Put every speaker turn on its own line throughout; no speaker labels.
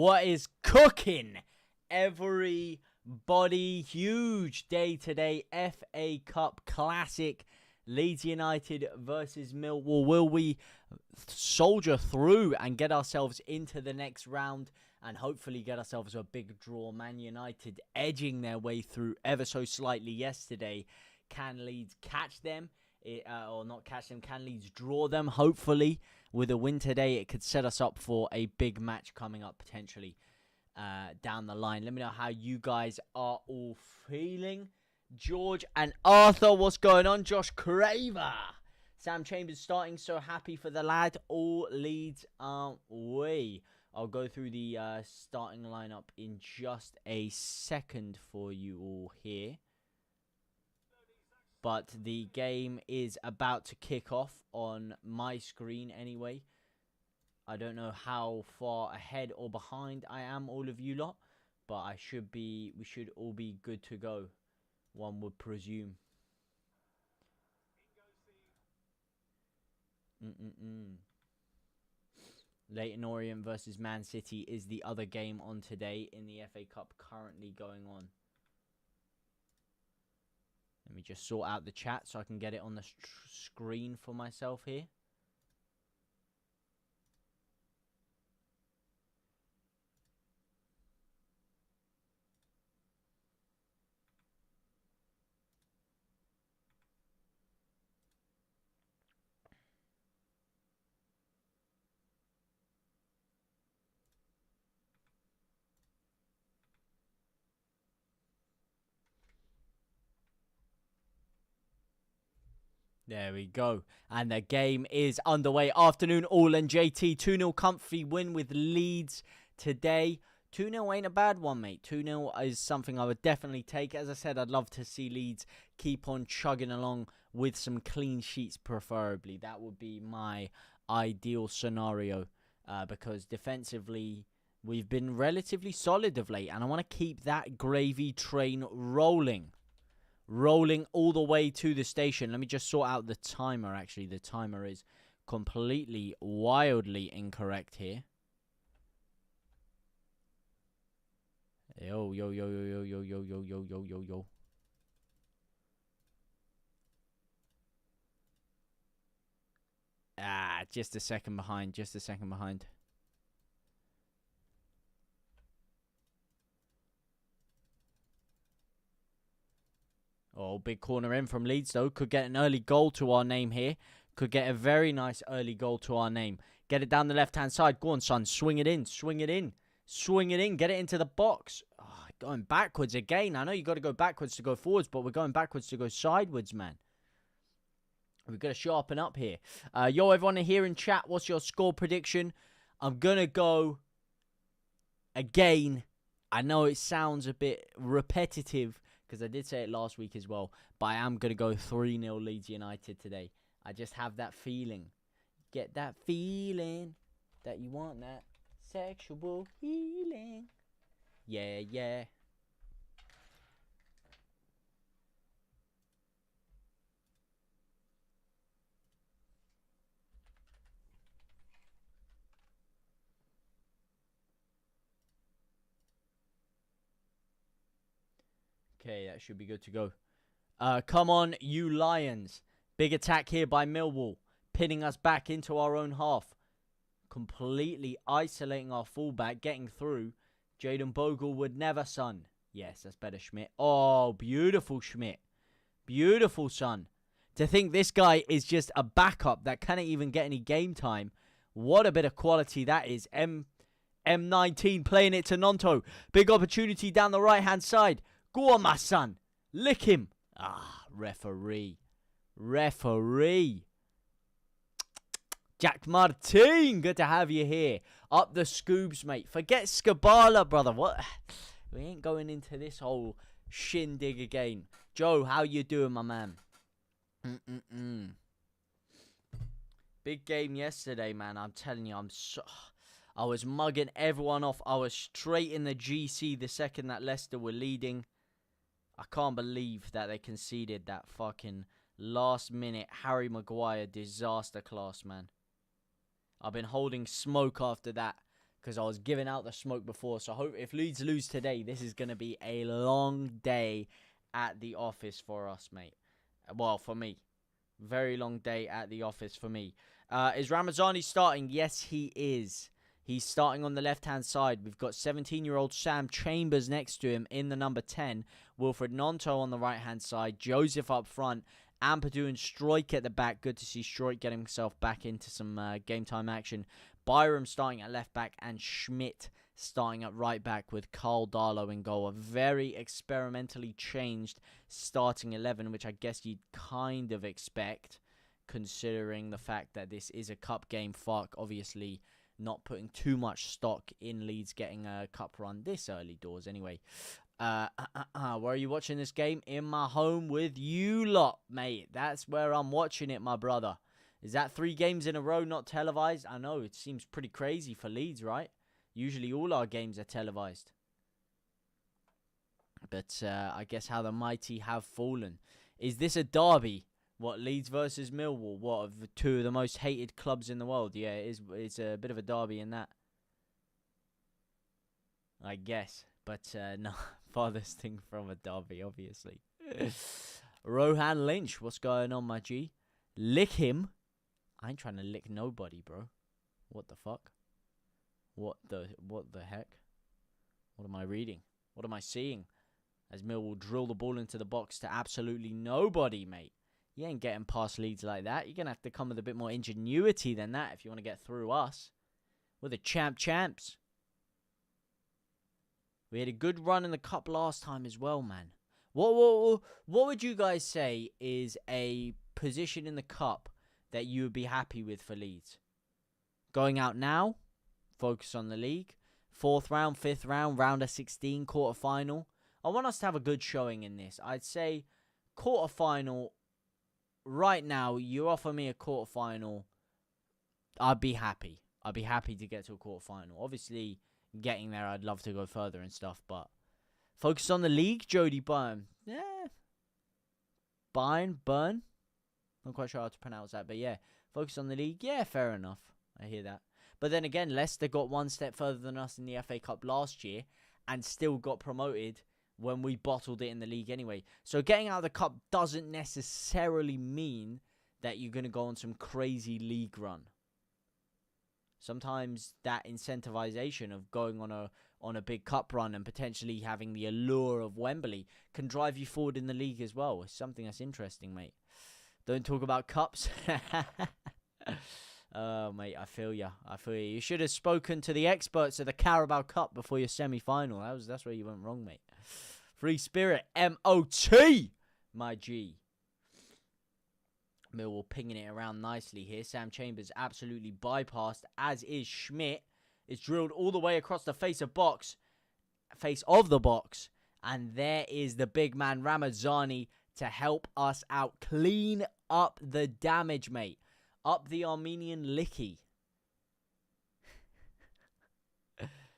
What is cooking? Everybody, huge day today. FA Cup Classic. Leeds United versus Millwall. Will we soldier through and get ourselves into the next round and hopefully get ourselves a big draw? Man United edging their way through ever so slightly yesterday. Can Leeds catch them? Or not catch them? Can Leeds draw them? Hopefully, with a win today, it could set us up for a big match coming up potentially down the line. Let me know how you guys are all feeling. George and Arthur, what's going on? Josh Craver. Sam Chambers starting, so happy for the lad. All Leeds aren't we? I'll go through the starting lineup in just a second for you all here. But the game is about to kick off on my screen anyway. I don't know how far ahead or behind I am, all of you lot, but we should all be good to go, one would presume. Leyton Orient versus Man City is the other game on today in the FA Cup currently going on. Let me just sort out the chat so I can get it on the screen for myself here. There we go. And the game is underway. Afternoon all and JT. 2-0 comfy win with Leeds today. 2-0 ain't a bad one, mate. 2-0 is something I would definitely take. As I said, I'd love to see Leeds keep on chugging along with some clean sheets preferably. That would be my ideal scenario because defensively we've been relatively solid of late. And I want to keep that gravy train rolling. Rolling all the way to the station. Let me just sort out the timer, actually. The timer is completely, wildly incorrect here. Yo. Just a second behind. Oh, big corner in from Leeds, though. Could get an early goal to our name here. Could get a very nice early goal to our name. Get it down the left-hand side. Go on, son. Swing it in. Get it into the box. Oh, going backwards again. I know you got to go backwards to go forwards, but we're going backwards to go sideways, man. We've got to sharpen up here. Yo, everyone here in chat, what's your score prediction? I'm going to go again. I know it sounds a bit repetitive, because I did say it last week as well. But I am going to go 3-0 Leeds United today. I just have that feeling. Get that feeling that you want that sexual healing. Yeah. Okay, that should be good to go. Come on, you Lions. Big attack here by Millwall. Pinning us back into our own half. Completely isolating our fullback. Getting through. Jaden Bogle would never, son. Yes, that's better, Schmidt. Oh, beautiful, Schmidt. Beautiful, son. To think this guy is just a backup that can't even get any game time. What a bit of quality that is. M19 playing it to Nonto. Big opportunity down the right-hand side. Go on, my son. Lick him. Referee. Jack Martin, good to have you here. Up the scoobs, mate. Forget Skabala, brother. What? We ain't going into this whole shindig again. Joe, how you doing, my man? Big game yesterday, man. I'm telling you, I was mugging everyone off. I was straight in the GC the second that Leicester were leading. I can't believe that they conceded that fucking last-minute Harry Maguire disaster class, man. I've been holding smoke after that because I was giving out the smoke before. So if Leeds lose today, this is going to be a long day at the office for us, mate. Well, for me. Very long day at the office for me. Is Ramazani starting? Yes, he is. He's starting on the left-hand side. We've got 17-year-old Sam Chambers next to him in the number 10. Wilfred Nonto on the right-hand side. Joseph up front. Ampadu and Stroik at the back. Good to see Stroik getting himself back into some game time action. Byram starting at left back and Schmidt starting at right back with Carl Darlow in goal. A very experimentally changed starting 11, which I guess you'd kind of expect, considering the fact that this is a cup game. Fuck, obviously not putting too much stock in Leeds getting a cup run this early doors anyway. Where are you watching this game? In my home with you lot, mate. That's where I'm watching it, my brother. Is that 3 games in a row not televised? I know, it seems pretty crazy for Leeds, right? Usually all our games are televised. But I guess how the mighty have fallen. Is this a derby? What, Leeds versus Millwall? What, of 2 of the most hated clubs in the world? Yeah, it's a bit of a derby in that, I guess. But no, farthest thing from a derby, obviously. Rohan Lynch, what's going on, my G? Lick him. I ain't trying to lick nobody, bro. What the fuck? What the heck? What am I reading? What am I seeing? As Millwall drill the ball into the box to absolutely nobody, mate. You ain't getting past Leeds like that. You're going to have to come with a bit more ingenuity than that if you want to get through us. We're the champs. We had a good run in the cup last time as well, man. What would you guys say is a position in the cup that you would be happy with for Leeds? Going out now, focus on the league. 4th round, 5th round, round of 16, quarter-final. I want us to have a good showing in this. I'd say quarter-final, right now, you offer me a quarter-final, I'd be happy. I'd be happy to get to a quarter-final. Obviously, getting there, I'd love to go further and stuff, but focus on the league, Jody Byrne. Yeah. Burn? Not quite sure how to pronounce that, but yeah. Focus on the league. Yeah, fair enough. I hear that. But then again, Leicester got 1 step further than us in the FA Cup last year and still got promoted when we bottled it in the league anyway. So getting out of the cup doesn't necessarily mean that you're going to go on some crazy league run. Sometimes that incentivization of going on a big cup run and potentially having the allure of Wembley can drive you forward in the league as well. It's something that's interesting, mate. Don't talk about cups. Oh, mate, I feel you. You should have spoken to the experts of the Carabao Cup before your semi-final. That's where you went wrong, mate. Free Spirit, M-O-T, my G. Millwall pinging it around nicely here. Sam Chambers absolutely bypassed, as is Schmidt. It's drilled all the way across the face of the box. And there is the big man, Ramazani, to help us out. Clean up the damage, mate. Up the Armenian licky.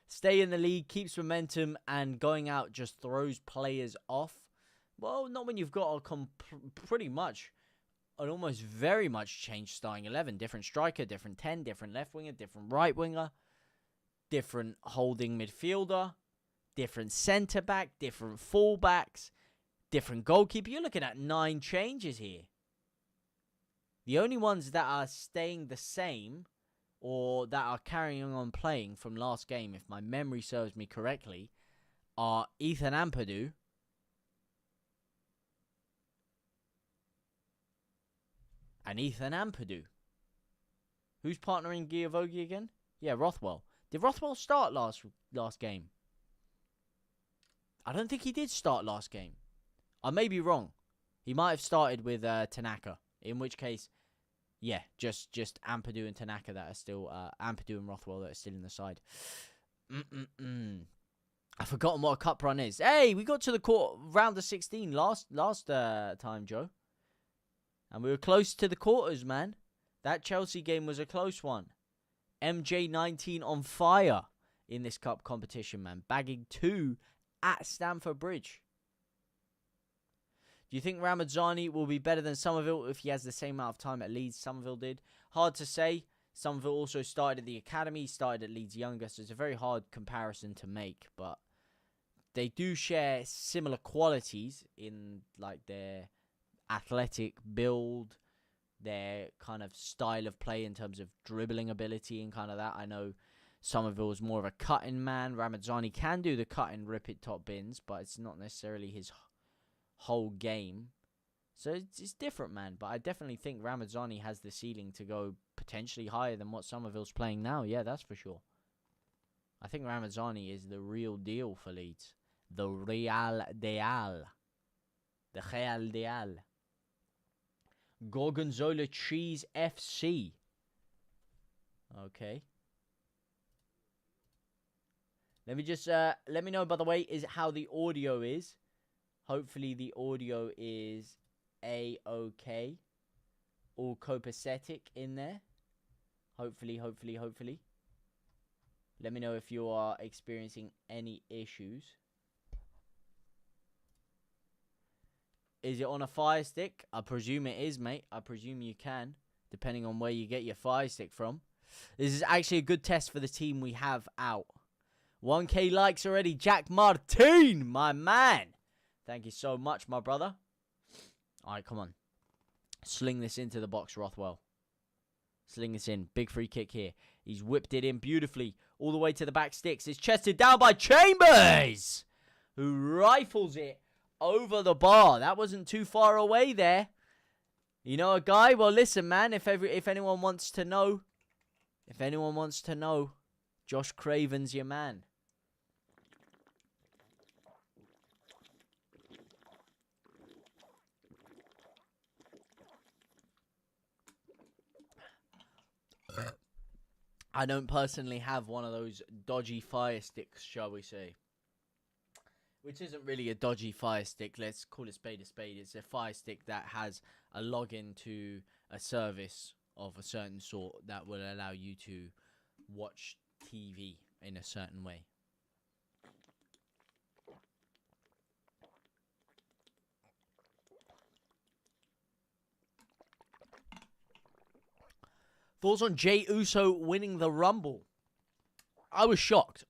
Stay in the league, keeps momentum, and going out just throws players off. Well, not when you've got a pretty much an almost very much changed starting 11. Different striker, different 10, different left winger, different right winger, different holding midfielder, different centre back, different fullbacks, different goalkeeper. You're looking at 9 changes here. The only ones that are staying the same or that are carrying on playing from last game, if my memory serves me correctly, are Ethan Ampadu and Ethan Ampadu. Who's partnering Giavogi again? Yeah, Rothwell. Did Rothwell start last game? I don't think he did start last game. I may be wrong. He might have started with Tanaka. In which case, yeah, just Ampadu and Tanaka that are still Ampadu and Rothwell that are still in the side. I've forgotten what a cup run is. Hey, we got to the round of 16 last time, Joe. And we were close to the quarters, man. That Chelsea game was a close one. MJ19 on fire in this cup competition, man. Bagging 2 at Stamford Bridge. Do you think Ramazani will be better than Somerville if he has the same amount of time at Leeds Somerville did? Hard to say. Somerville also started at the academy, started at Leeds Younger, so it's a very hard comparison to make, but they do share similar qualities in like their athletic build, their kind of style of play in terms of dribbling ability and kind of that. I know Somerville is more of a cutting man. Ramazzani can do the cutting, rip it top bins, but it's not necessarily his whole game. So it's different, man. But I definitely think Ramazzani has the ceiling to go potentially higher than what Somerville's playing now. Yeah, that's for sure. I think Ramazzani is the real deal for Leeds. The Real Deal. The Real Deal. Gorgonzola Cheese FC. Okay. Let me just let me know, by the way, is how the audio is. Hopefully the audio is A-OK. All copacetic in there. Hopefully. Let me know if you are experiencing any issues. Is it on a Fire Stick? I presume it is, mate. I presume you can, depending on where you get your Fire Stick from. This is actually a good test for the team we have out. 1K likes already. Jack Martin, my man. Thank you so much, my brother. All right, come on. Sling this into the box, Rothwell. Sling this in. Big free kick here. He's whipped it in beautifully. All the way to the back sticks. It's chested down by Chambers, who rifles it over the bar. That wasn't too far away there. You know a guy? Well, listen, man. If anyone wants to know, Josh Craven's your man. I don't personally have one of those dodgy Fire Sticks, shall we say. Which isn't really a dodgy Fire Stick. Let's call it spade a spade. It's a Fire Stick that has a login to a service of a certain sort that will allow you to watch TV in a certain way. Thoughts on Jey Uso winning the Rumble? I was shocked.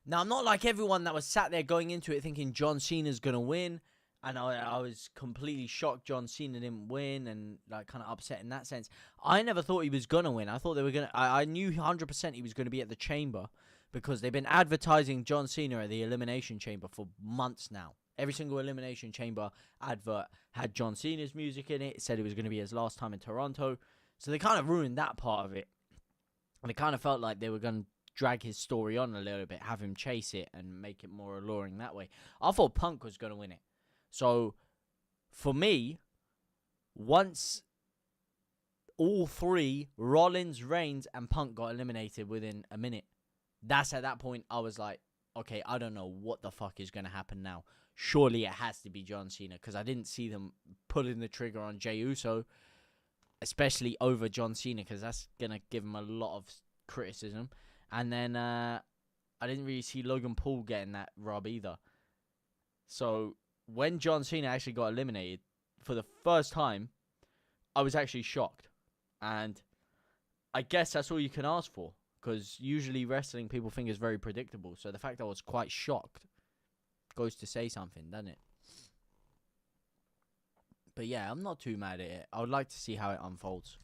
Now, I'm not like everyone that was sat there going into it thinking John Cena's going to win. And I was completely shocked John Cena didn't win and like kind of upset in that sense. I never thought he was going to win. I thought they were going to... I knew 100% he was going to be at the Chamber because they've been advertising John Cena at the Elimination Chamber for months now. Every single Elimination Chamber advert had John Cena's music in it. It said it was going to be his last time in Toronto. So they kind of ruined that part of it. And it kind of felt like they were going to drag his story on a little bit, have him chase it and make it more alluring that way. I thought Punk was going to win it. So, for me, once all three, Rollins, Reigns, and Punk got eliminated within a minute, that's at that point I was like, okay, I don't know what the fuck is going to happen now. Surely it has to be John Cena because I didn't see them pulling the trigger on Jey Uso, especially over John Cena because that's going to give him a lot of criticism. And then I didn't really see Logan Paul getting that rub either. So when John Cena actually got eliminated for the first time, I was actually shocked. And I guess that's all you can ask for because usually wrestling people think is very predictable. So the fact that I was quite shocked goes to say something, doesn't it? But yeah, I'm not too mad at it. I would like to see how it unfolds.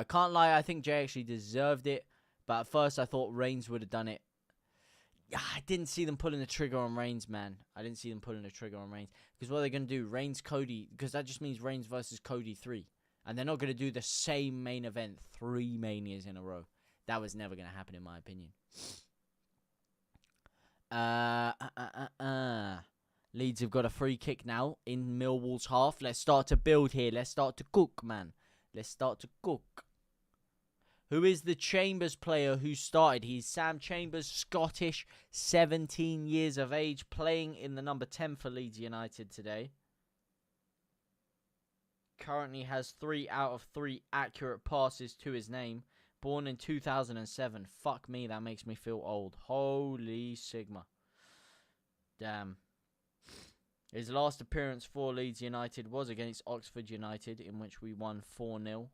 Can't lie, I think Jey actually deserved it. But at first, I thought Reigns would have done it. I didn't see them pulling the trigger on Reigns, man. I didn't see them pulling the trigger on Reigns. Because what are they going to do? Reigns, Cody. Because that just means Reigns versus Cody 3. And they're not going to do the same main event 3 Manias in a row. That was never going to happen, in my opinion. Leeds have got a free kick now in Millwall's half. Let's start to build here. Let's start to cook, man. Let's start to cook. Who is the Chambers player who started? He's Sam Chambers, Scottish, 17 years of age, playing in the number 10 for Leeds United today. Currently has 3 out of 3 accurate passes to his name. Born in 2007. Fuck me, that makes me feel old. Holy Sigma. Damn. His last appearance for Leeds United was against Oxford United, in which we won 4-0.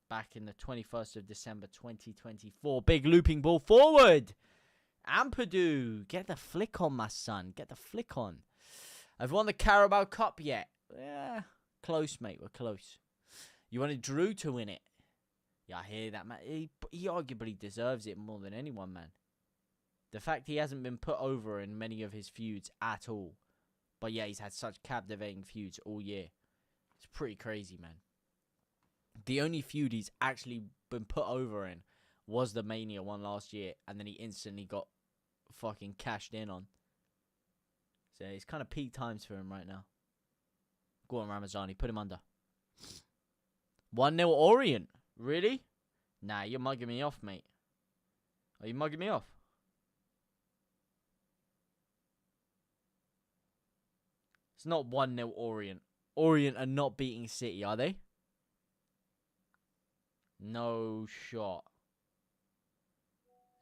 back in the 21st of December 2024. Big looping ball forward. Ampadu, get the flick on, my son. Get the flick on. I've won the Carabao Cup yet. Yeah, close, mate. We're close. You wanted Drew to win it. Yeah, I hear that, man. He arguably deserves it more than anyone, man. The fact he hasn't been put over in many of his feuds at all. But yeah, he's had such captivating feuds all year. It's pretty crazy, man. The only feud he's actually been put over in was the Mania one last year. And then he instantly got fucking cashed in on. So it's kind of peak times for him right now. Go on, Ramazani. Put him under. 1-0 Orient. Really? Nah, you're mugging me off, mate. Are you mugging me off? It's not 1-0 Orient. Orient are not beating City, are they? No shot.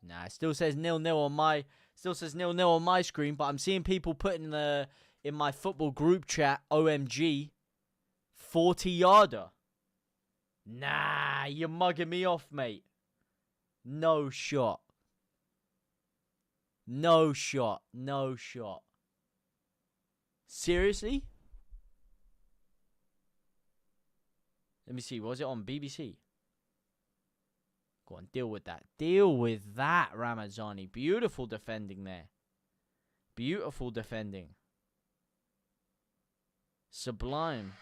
Nah, it still says 0-0 on my on my screen, but I'm seeing people putting in my football group chat, OMG, 40-yarder. Nah, you're mugging me off, mate. No shot. No shot. No shot. Seriously? Let me see. Was it on BBC? Go on, deal with that. Deal with that, Ramazani. Beautiful defending there. Beautiful defending. Sublime.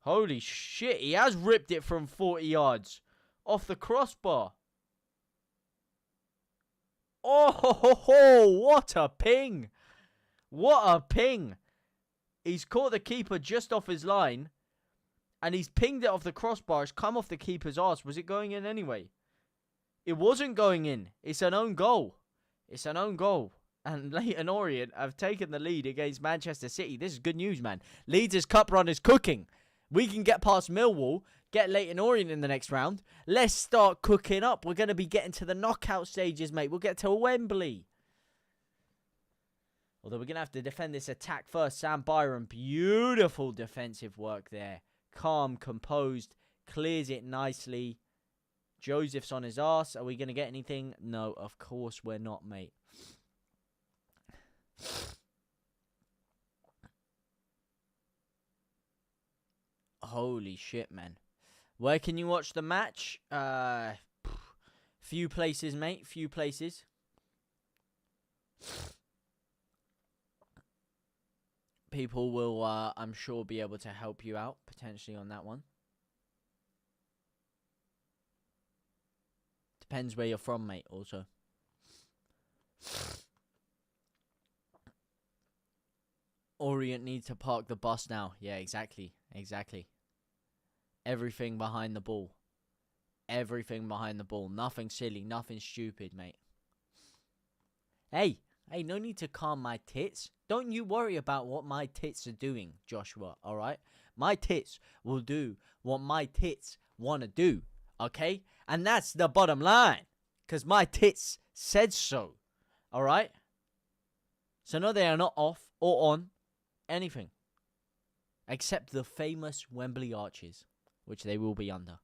Holy shit, he has ripped it from 40 yards. Off the crossbar. Oh, ho, ho, ho, what a ping. What a ping. He's caught the keeper just off his line. And he's pinged it off the crossbar. It's come off the keeper's arse. Was it going in anyway? It wasn't going in. It's an own goal. It's an own goal. And Leyton Orient have taken the lead against Manchester City. This is good news, man. Leeds' cup run is cooking. We can get past Millwall, get Leyton Orient in the next round. Let's start cooking up. We're going to be getting to the knockout stages, mate. We'll get to Wembley. Although we're going to have to defend this attack first. Sam Byron, beautiful defensive work there. Calm, composed, clears it nicely. Joseph's on his arse. Are we going to get anything? No, of course we're not, mate. Holy shit, man. Where can you watch the match? Few places, mate. Few places. People will, I'm sure, be able to help you out, potentially, on that one. Depends where you're from, mate, also. Orient need to park the bus now. Yeah, exactly. Exactly. Everything behind the ball. Everything behind the ball. Nothing silly. Nothing stupid, mate. Hey, no need to calm my tits. Don't you worry about what my tits are doing, Joshua, alright? My tits will do what my tits want to do, okay? And that's the bottom line. Because my tits said so, alright? So no, they are not off or on anything. Except the famous Wembley arches, which they will be under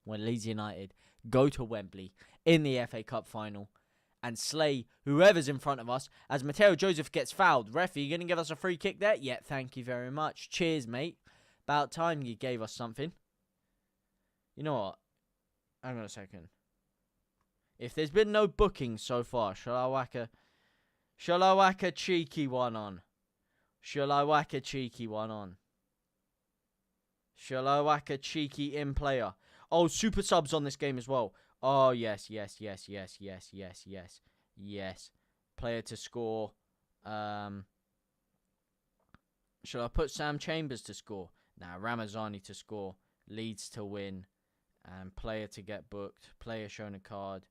when Leeds United go to Wembley in the FA Cup final and slay whoever's in front of us as Mateo Joseph gets fouled. Ref, are you going to give us a free kick there? Yeah, thank you very much. Cheers, mate. About time you gave us something. You know what? Hang on a second. If there's been no booking so far, shall I whack a cheeky one on? Shall I whack a cheeky one on? Shall I whack a cheeky in player? Oh, super subs on this game as well. Oh, yes. Yes. Player to score. Shall I put Sam Chambers to score? Nah, Ramazani to score. Leeds to win. And player to get booked. Player shown a card.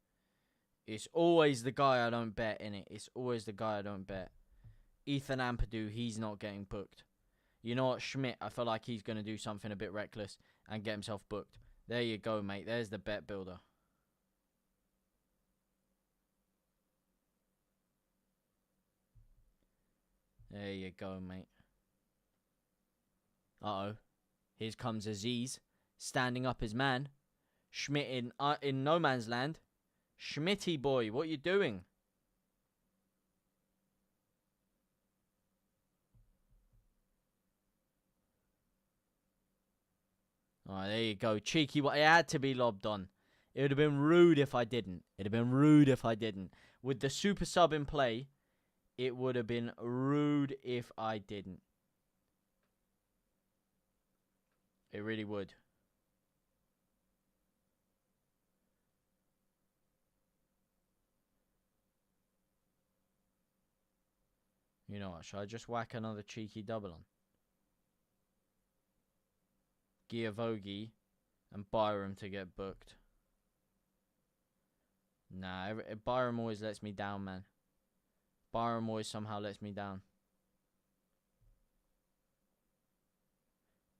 It's always the guy I don't bet, innit? It's always the guy I don't bet. Ethan Ampadu, he's not getting booked. You know what, Schmidt, I feel like he's going to do something a bit reckless and get himself booked. There you go, mate. There's the bet builder. There you go, mate. Uh-oh. Here comes Aziz. standing up his man. Schmidt in no man's land. Schmitty boy, what you doing? Alright, there you go. Cheeky, it had to be lobbed on. It would have been rude if I didn't. With the super sub in play, it would have been rude if I didn't. It really would. You know what? Should I just whack another cheeky double on? Giavogi and Byram to get booked. Nah, Byram always lets me down, man. Byram always somehow lets me down.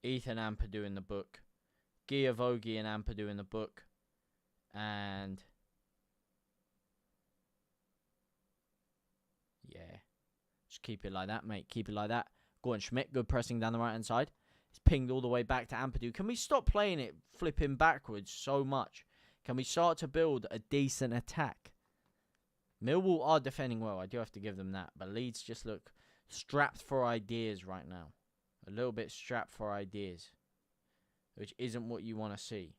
Ethan Ampadu in the book. Giavogi and Ampadu in the book. And yeah. Just keep it like that, mate. Keep it like that. Gordon Schmidt, good pressing down the right-hand side. It's pinged all the way back to Ampadu. Can we stop playing it flipping backwards so much? Can we start to build a decent attack? Millwall are defending well. I do have to give them that. But Leeds just look strapped for ideas right now. A little bit strapped for ideas. Which isn't what you want to see.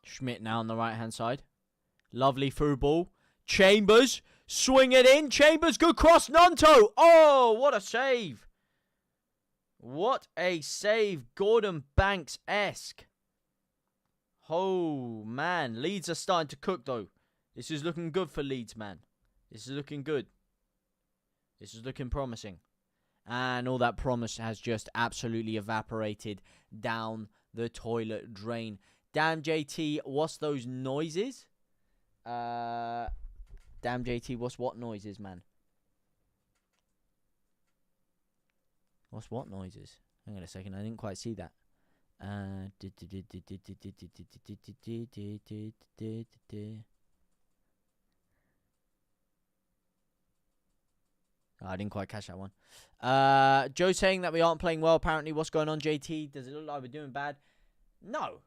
Schmidt now on the right-hand side. Lovely through ball. Chambers. Swing it in. Chambers. Good cross. Nanto. Oh, what a save. What a save. Gordon Banks-esque. Oh, man. Leeds are starting to cook, though. This is looking good for Leeds, man. This is looking good. This is looking promising. And all that promise has just absolutely evaporated down the toilet drain. Damn, JT, what's those noises? Damn, JT, what's what noises, man? What's what noises? Hang on a second, I didn't quite see that. I didn't quite catch that one. Joe saying that we aren't playing well, apparently. What's going on, JT? Does it look like we're doing bad? No.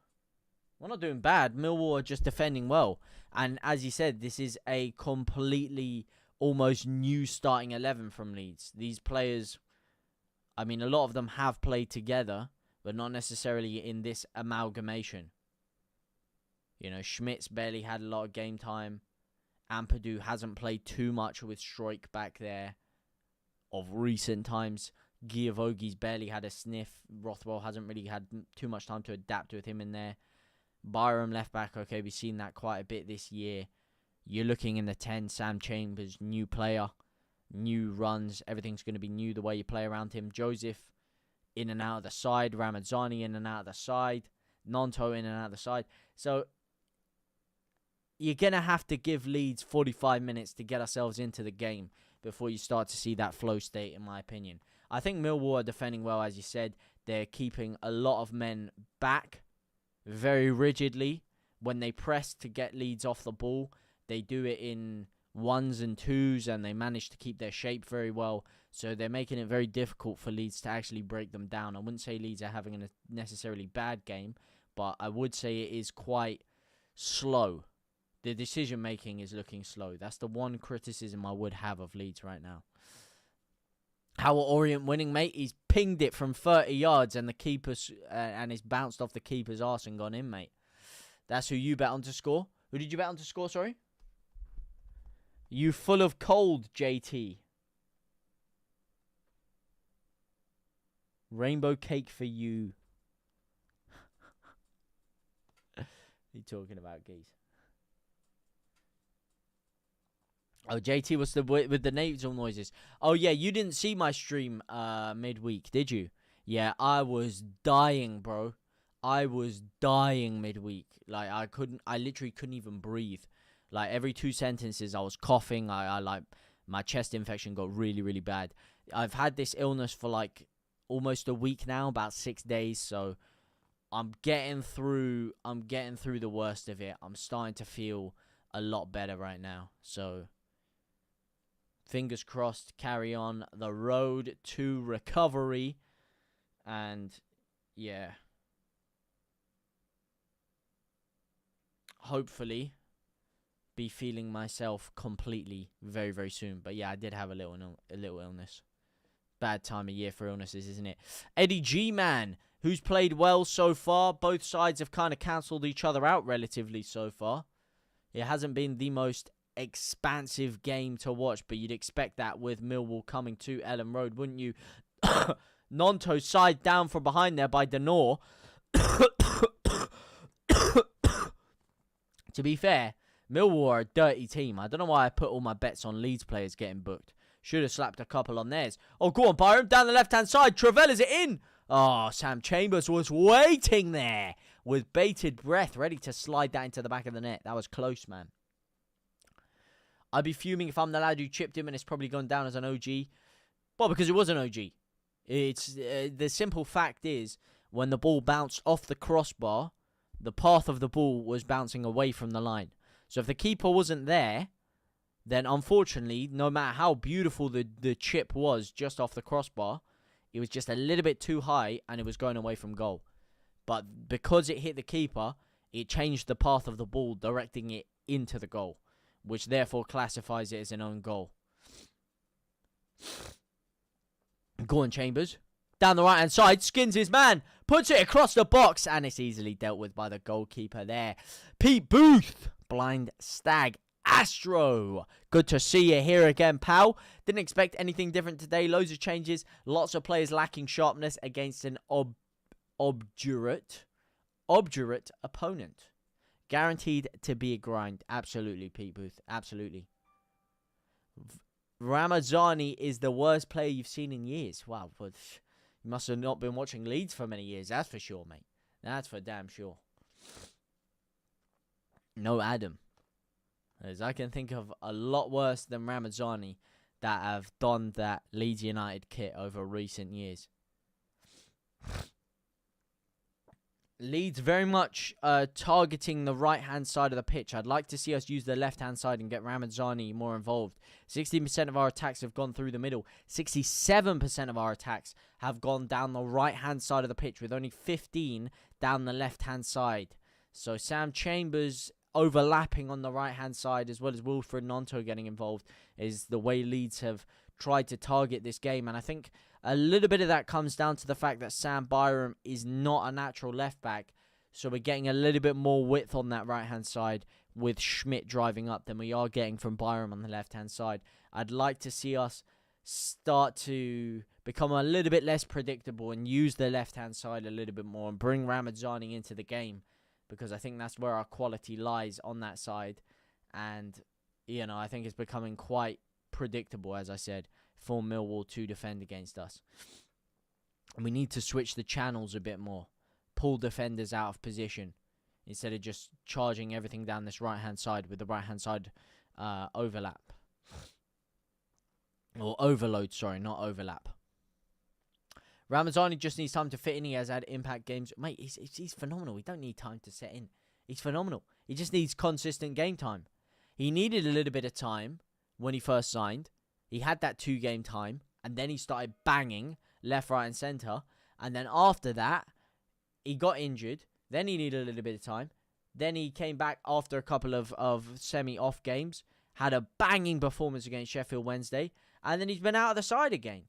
We're not doing bad. Millwall are just defending well. And as you said, this is a completely almost new starting 11 from Leeds. These players, I mean, a lot of them have played together, but not necessarily in this amalgamation. You know, Schmidt's barely had a lot of game time. Ampadu hasn't played too much with Struijk back there of recent times. Giavogi's barely had a sniff. Rothwell hasn't really had too much time to adapt with him in there. Byram left back, okay, we've seen that quite a bit this year. You're looking in the 10, Sam Chambers, new player, new runs. Everything's going to be new the way you play around him. Joseph in and out of the side. Ramazani in and out of the side. Nanto in and out of the side. So you're going to have to give Leeds 45 minutes to get ourselves into the game before you start to see that flow state, in my opinion. I think Millwall are defending well, as you said. They're keeping a lot of men back very rigidly. When they press to get Leeds off the ball, they do it in ones and twos, and they manage to keep their shape very well. So they're making it very difficult for Leeds to actually break them down. I wouldn't say Leeds are having a necessarily bad game, but I would say it is quite slow. The decision-making is looking slow. That's the one criticism I would have of Leeds right now. How are Orient winning, mate? He's pinged it from 30 yards and the keeper's and it's bounced off the keeper's arse and gone in, mate. That's who you bet on to score. Who did you bet on to score, sorry? You full of cold, JT. Rainbow cake for you. What are you talking about, geese? Oh, JT was with the nasal noises. Oh, yeah, you didn't see my stream midweek, did you? Yeah, I was dying, bro. I was dying midweek. Like, I literally couldn't even breathe. Like, every 2 sentences, I was coughing. I like, my chest infection got really, really bad. I've had this illness for, like, almost a week now, about 6 days. So, I'm getting through the worst of it. I'm starting to feel a lot better right now. So, fingers crossed, carry on the road to recovery. And, yeah. Hopefully be feeling myself completely very, very soon. But yeah, I did have a little illness. Bad time of year for illnesses, isn't it? Eddie G, man, who's played well so far. Both sides have kind of cancelled each other out relatively so far. It hasn't been the most expansive game to watch, but you'd expect that with Millwall coming to Ellen Road, wouldn't you? Nonto side down from behind there by Denor. To be fair, Millwall are a dirty team. I don't know why I put all my bets on Leeds players getting booked. Should have slapped a couple on theirs. Oh, go on, Byron. Down the left-hand side. Travell, is it in? Oh, Sam Chambers was waiting there with bated breath, ready to slide that into the back of the net. That was close, man. I'd be fuming if I'm the lad who chipped him and it's probably gone down as an OG. Well, because it was an OG. It's the simple fact is, when the ball bounced off the crossbar, the path of the ball was bouncing away from the line. So if the keeper wasn't there, then unfortunately, no matter how beautiful the chip was just off the crossbar, it was just a little bit too high and it was going away from goal. But because it hit the keeper, it changed the path of the ball, directing it into the goal, which therefore classifies it as an own goal. Go on, Chambers. Down the right-hand side, skins his man, puts it across the box, and it's easily dealt with by the goalkeeper there. Pete Booth, blind stag, Astro. Good to see you here again, pal. Didn't expect anything different today. Loads of changes, lots of players lacking sharpness against an obdurate opponent. Guaranteed to be a grind. Absolutely, Pete Booth. Absolutely. Ramazani is the worst player you've seen in years. Wow, but you must have not been watching Leeds for many years. That's for sure, mate. That's for damn sure. No Adam. As I can think of a lot worse than Ramazani that have donned that Leeds United kit over recent years. Leeds very much targeting the right-hand side of the pitch. I'd like to see us use the left-hand side and get Ramazani more involved. 60% of our attacks have gone through the middle. 67% of our attacks have gone down the right-hand side of the pitch, with only 15 down the left-hand side. So Sam Chambers overlapping on the right-hand side, as well as Wilfred Nonto getting involved, is the way Leeds have tried to target this game. And I think a little bit of that comes down to the fact that Sam Byram is not a natural left-back. So we're getting a little bit more width on that right-hand side with Schmidt driving up than we are getting from Byram on the left-hand side. I'd like to see us start to become a little bit less predictable and use the left-hand side a little bit more and bring Ramazani into the game, because I think that's where our quality lies on that side. And, you know, I think it's becoming quite predictable, as I said, for Millwall to defend against us. And we need to switch the channels a bit more. Pull defenders out of position instead of just charging everything down this right-hand side with the right-hand side overlap. Or overload, sorry, not overlap. Ramazani just needs time to fit in. He has had impact games. Mate, he's phenomenal. We don't need time to set in. He's phenomenal. He just needs consistent game time. He needed a little bit of time when he first signed. He had that 2-game time, and then he started banging left, right, and centre. And then after that, he got injured. Then he needed a little bit of time. Then he came back after a couple of semi-off games, had a banging performance against Sheffield Wednesday, and then he's been out of the side again.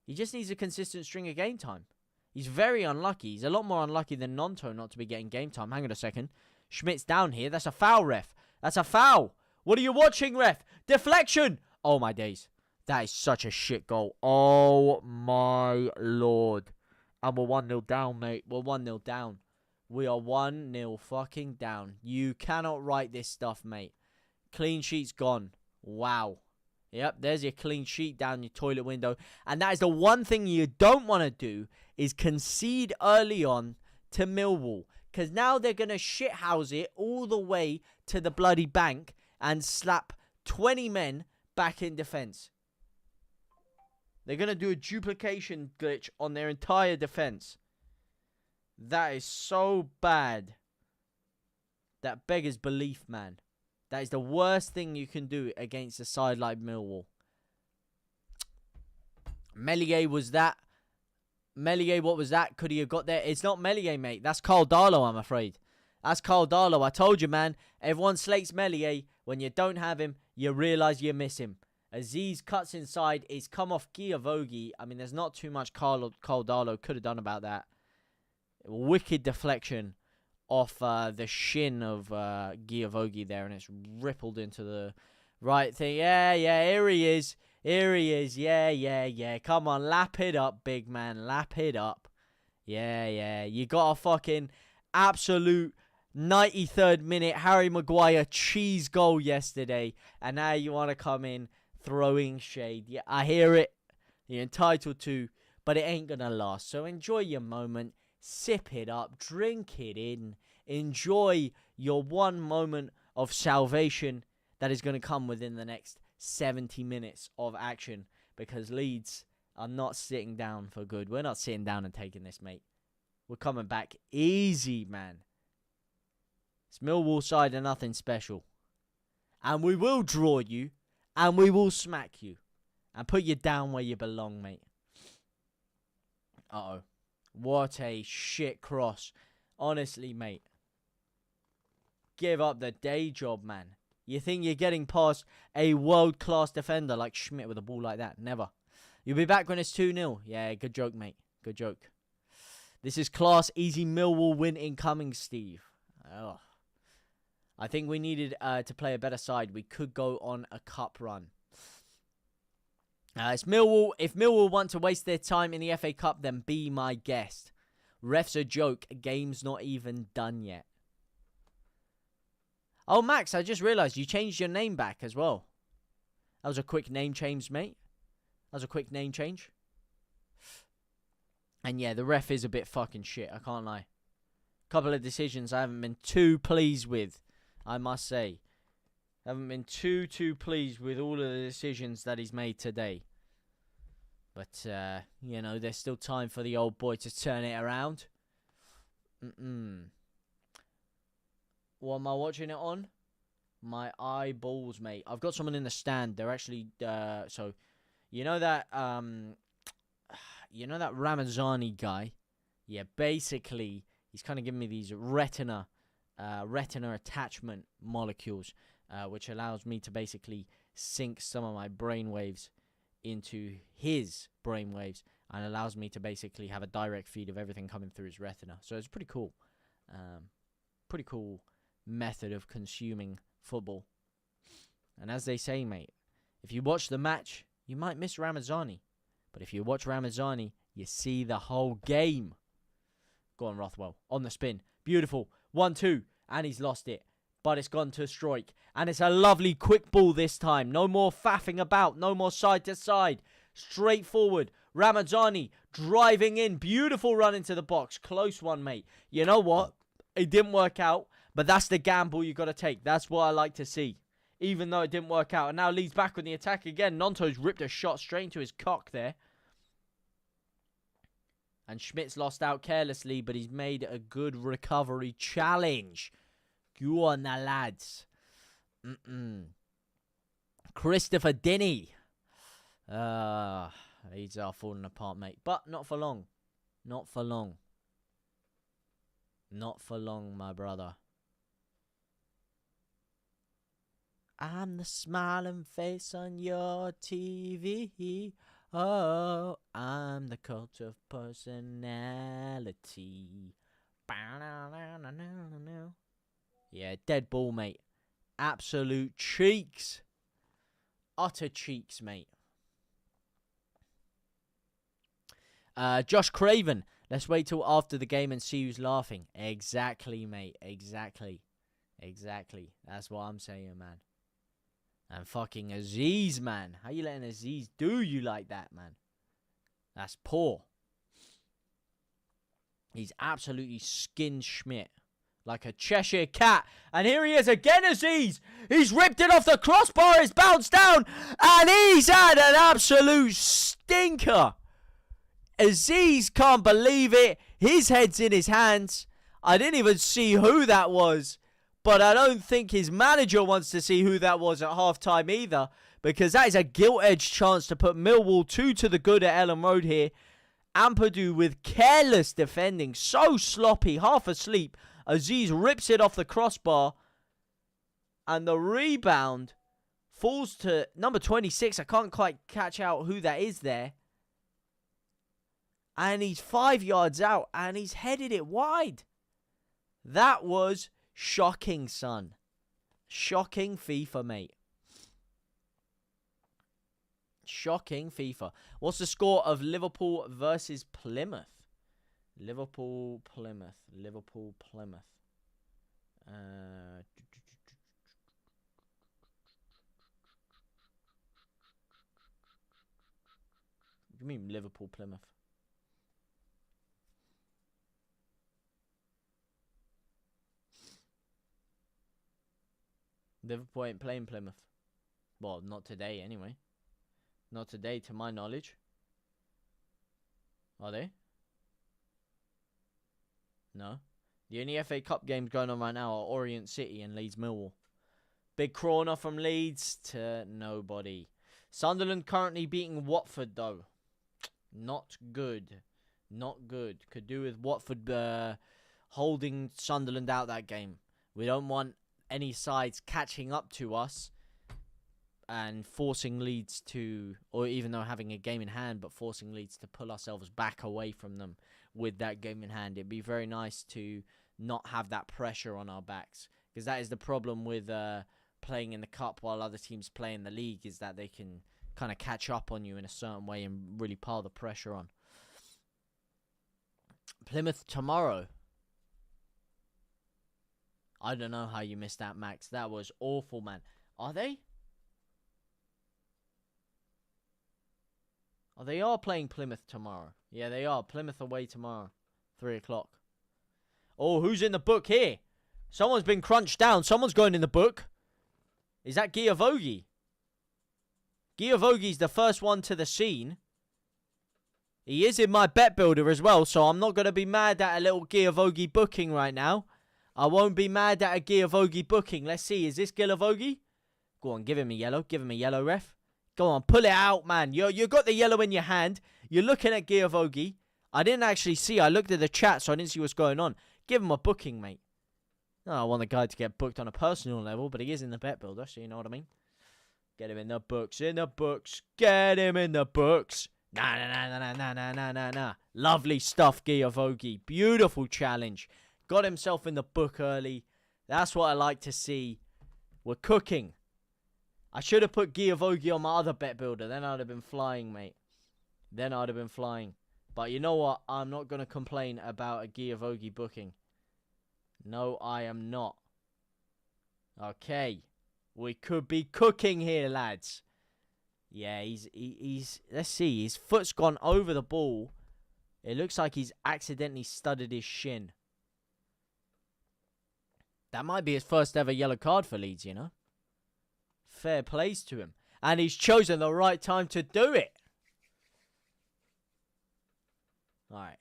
He just needs a consistent string of game time. He's very unlucky. He's a lot more unlucky than Nonto not to be getting game time. Hang on a second. Schmidt's down here. That's a foul, ref. That's a foul. What are you watching, ref? Deflection. Oh, my days. That is such a shit goal. Oh, my Lord. And we're 1-0 down, mate. We're 1-0 down. We are 1-0 fucking down. You cannot write this stuff, mate. Clean sheet's gone. Wow. Yep, there's your clean sheet down your toilet window. And that is the one thing you don't want to do, is concede early on to Millwall. Because now they're going to shithouse it all the way to the bloody bank. and slap 20 men back in defense. They're going to do a duplication glitch on their entire defense. That is so bad. That beggars belief, man. That is the worst thing you can do against a side like Millwall. Meslier was that. Meslier, what was that? Could he have got there? It's not Meslier, mate. That's Carl Darlow, I'm afraid. That's Carl Darlow. I told you, man. Everyone slates Meslier. When you don't have him, you realise you miss him. Aziz cuts inside. It's come off Giavogi. I mean, there's not too much Carl Darlow could have done about that. Wicked deflection off the shin of Giavogi there, and it's rippled into the right thing. Yeah, here he is. Here he is. Yeah. Come on, lap it up, big man. Lap it up. Yeah. You got a fucking absolute 93rd minute Harry Maguire cheese goal yesterday, and now you want to come in throwing shade. Yeah, I hear it. You're entitled to, but it ain't gonna last. So enjoy your moment. Sip it up. Drink it in. Enjoy your one moment of salvation that is going to come within the next 70 minutes of action, because Leeds are not sitting down for good. We're not sitting down and taking this, mate. We're coming back easy, man. It's Millwall side and nothing special. And we will draw you, and we will smack you, and put you down where you belong, mate. Uh-oh. What a shit cross. Honestly, mate. Give up the day job, man. You think you're getting past a world-class defender like Schmidt with a ball like that? Never. You'll be back when it's 2-0. Yeah, good joke, mate. Good joke. This is class easy Millwall win incoming, Steve. Oh. I think we needed to play a better side. We could go on a cup run. It's Millwall. If Millwall want to waste their time in the FA Cup, then be my guest. Ref's a joke. Game's not even done yet. Oh, Max, I just realised you changed your name back as well. That was a quick name change, mate. That was a quick name change. And yeah, the ref is a bit fucking shit, I can't lie. Couple of decisions I haven't been too pleased with, I must say. Haven't been too pleased with all of the decisions that he's made today. But, you know, there's still time for the old boy to turn it around. What am I watching it on? My eyeballs, mate. I've got someone in the stand. They're actually, so, you know that Ramazani guy? Yeah, basically, he's kind of giving me these retina attachment molecules, which allows me to basically sync some of my brainwaves into his brainwaves, and allows me to basically have a direct feed of everything coming through his retina. So it's pretty cool. Pretty cool method of consuming football. And as they say, mate, if you watch the match, you might miss Ramazani. But if you watch Ramazani, you see the whole game. Go on, Rothwell. On the spin. Beautiful. 1-2. And he's lost it. But it's gone to a strike. And it's a lovely quick ball this time. No more faffing about. No more side to side. Straight forward. Ramazani driving in. Beautiful run into the box. Close one, mate. You know what? It didn't work out. But that's the gamble you got to take. That's what I like to see. Even though it didn't work out. And now Leeds back on the attack again. Nonto's ripped a shot straight into his cock there. And Schmidt's lost out carelessly, but he's made a good recovery challenge. Go on now, lads. Christopher Dinny. Leeds are falling apart, mate. But not for long. Not for long. Not for long, my brother. I'm the smiling face on your TV. Oh, I'm the cult of personality. Yeah, dead ball, mate. Absolute cheeks. Utter cheeks, mate. Josh Craven. Let's wait till after the game and see who's laughing. Exactly, mate. Exactly. That's what I'm saying, man. And fucking Aziz, man. How you letting Aziz do you like that, man? That's poor. He's absolutely skinned Schmidt. like a Cheshire cat. And here he is again, Aziz. He's ripped it off the crossbar. It's bounced down. And he's had an absolute stinker. Aziz can't believe it. His head's in his hands. I didn't even see who that was. But I don't think his manager wants to see who that was at halftime either. Because that is a gilt-edged chance to put Millwall 2 to the good at Ellen Road here. Ampadu with careless defending. So sloppy, half asleep. Aziz rips it off the crossbar. And the rebound falls to number 26. I can't quite catch out who that is there. And he's 5 yards out. And he's headed it wide. That was shocking, son. Shocking FIFA, mate. Shocking FIFA. What's the score of Liverpool versus Plymouth? Liverpool, Plymouth. Liverpool, Plymouth. What do you mean Liverpool, Plymouth? Liverpool ain't playing Plymouth. Well, not today anyway. Not today, to my knowledge. Are they? No. The only FA Cup games going on right now are Orient City and Leeds Millwall. Big corner from Leeds to nobody. Sunderland currently beating Watford, though. Not good. Not good. Could do with Watford holding Sunderland out that game. We don't want any sides catching up to us and forcing Leeds to, or even though having a game in hand, but forcing Leeds to pull ourselves back away from them with that game in hand. It'd be very nice to not have that pressure on our backs, because that is the problem with playing in the cup while other teams play in the league, is that they can kind of catch up on you in a certain way and really pile the pressure on. Plymouth tomorrow. I don't know how you missed that, Max. That was awful, man. Are they? Oh, they are playing Plymouth tomorrow. Yeah, they are. Plymouth away tomorrow. 3 o'clock. Oh, who's in the book here? Someone's been crunched down. Someone's going in the book. Is that Giavogi? Giavogi's the first one to the scene. He is in my bet builder as well, so I'm not going to be mad at a little Giavogi booking right now. I won't be mad at a Giavogi booking. Let's see. Is this Giavogi? Go on, give him a yellow. Give him a yellow, ref. Go on, pull it out, man. You got the yellow in your hand. You're looking at Giavogi. I didn't actually see. I looked at the chat, so I didn't see what's going on. Give him a booking, mate. No, I want the guy to get booked on a personal level, but he is in the bet builder, so you know what I mean. Get him in the books. In the books. Get him in the books. Nah. Lovely stuff, Giavogi. Beautiful challenge. Got himself in the book early. That's what I like to see. We're cooking. I should have put Giavogi on my other bet builder. Then I'd have been flying, mate. Then I'd have been flying. But you know what? I'm not going to complain about a Giavogi booking. No, I am not. Okay. We could be cooking here, lads. Yeah, he's let's see. His foot's gone over the ball. It looks like he's accidentally studded his shin. That might be his first ever yellow card for Leeds, you know. Fair plays to him. And he's chosen the right time to do it. Alright.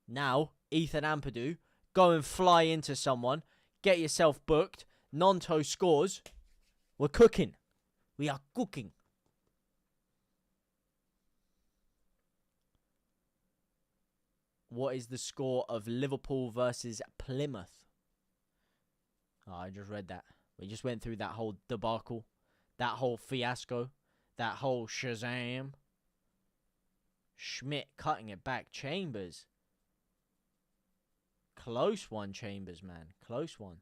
Now, Ethan Ampadu, go and fly into someone. Get yourself booked. Nonto scores. We're cooking. We are cooking. What is the score of Liverpool versus Plymouth? Oh, I just read that. We just went through that whole debacle. That whole fiasco. That whole Shazam. Schmidt cutting it back. Chambers. Close one, Chambers, man. Close one.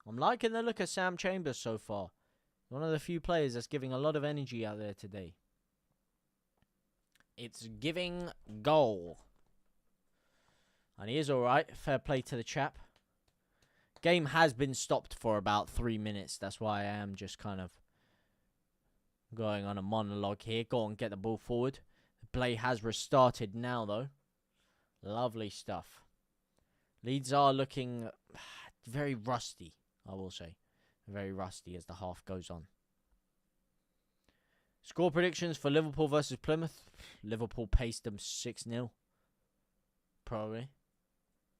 I'm liking the look of Sam Chambers so far. One of the few players that's giving a lot of energy out there today. It's giving goal. And he is alright. Fair play to the chap. Game has been stopped for about 3 minutes. That's why I am just kind of going on a monologue here. Go on, get the ball forward. The play has restarted now, though. Lovely stuff. Leeds are looking very rusty, I will say. Very rusty as the half goes on. Score predictions for Liverpool versus Plymouth. Liverpool paced them 6-0. Probably.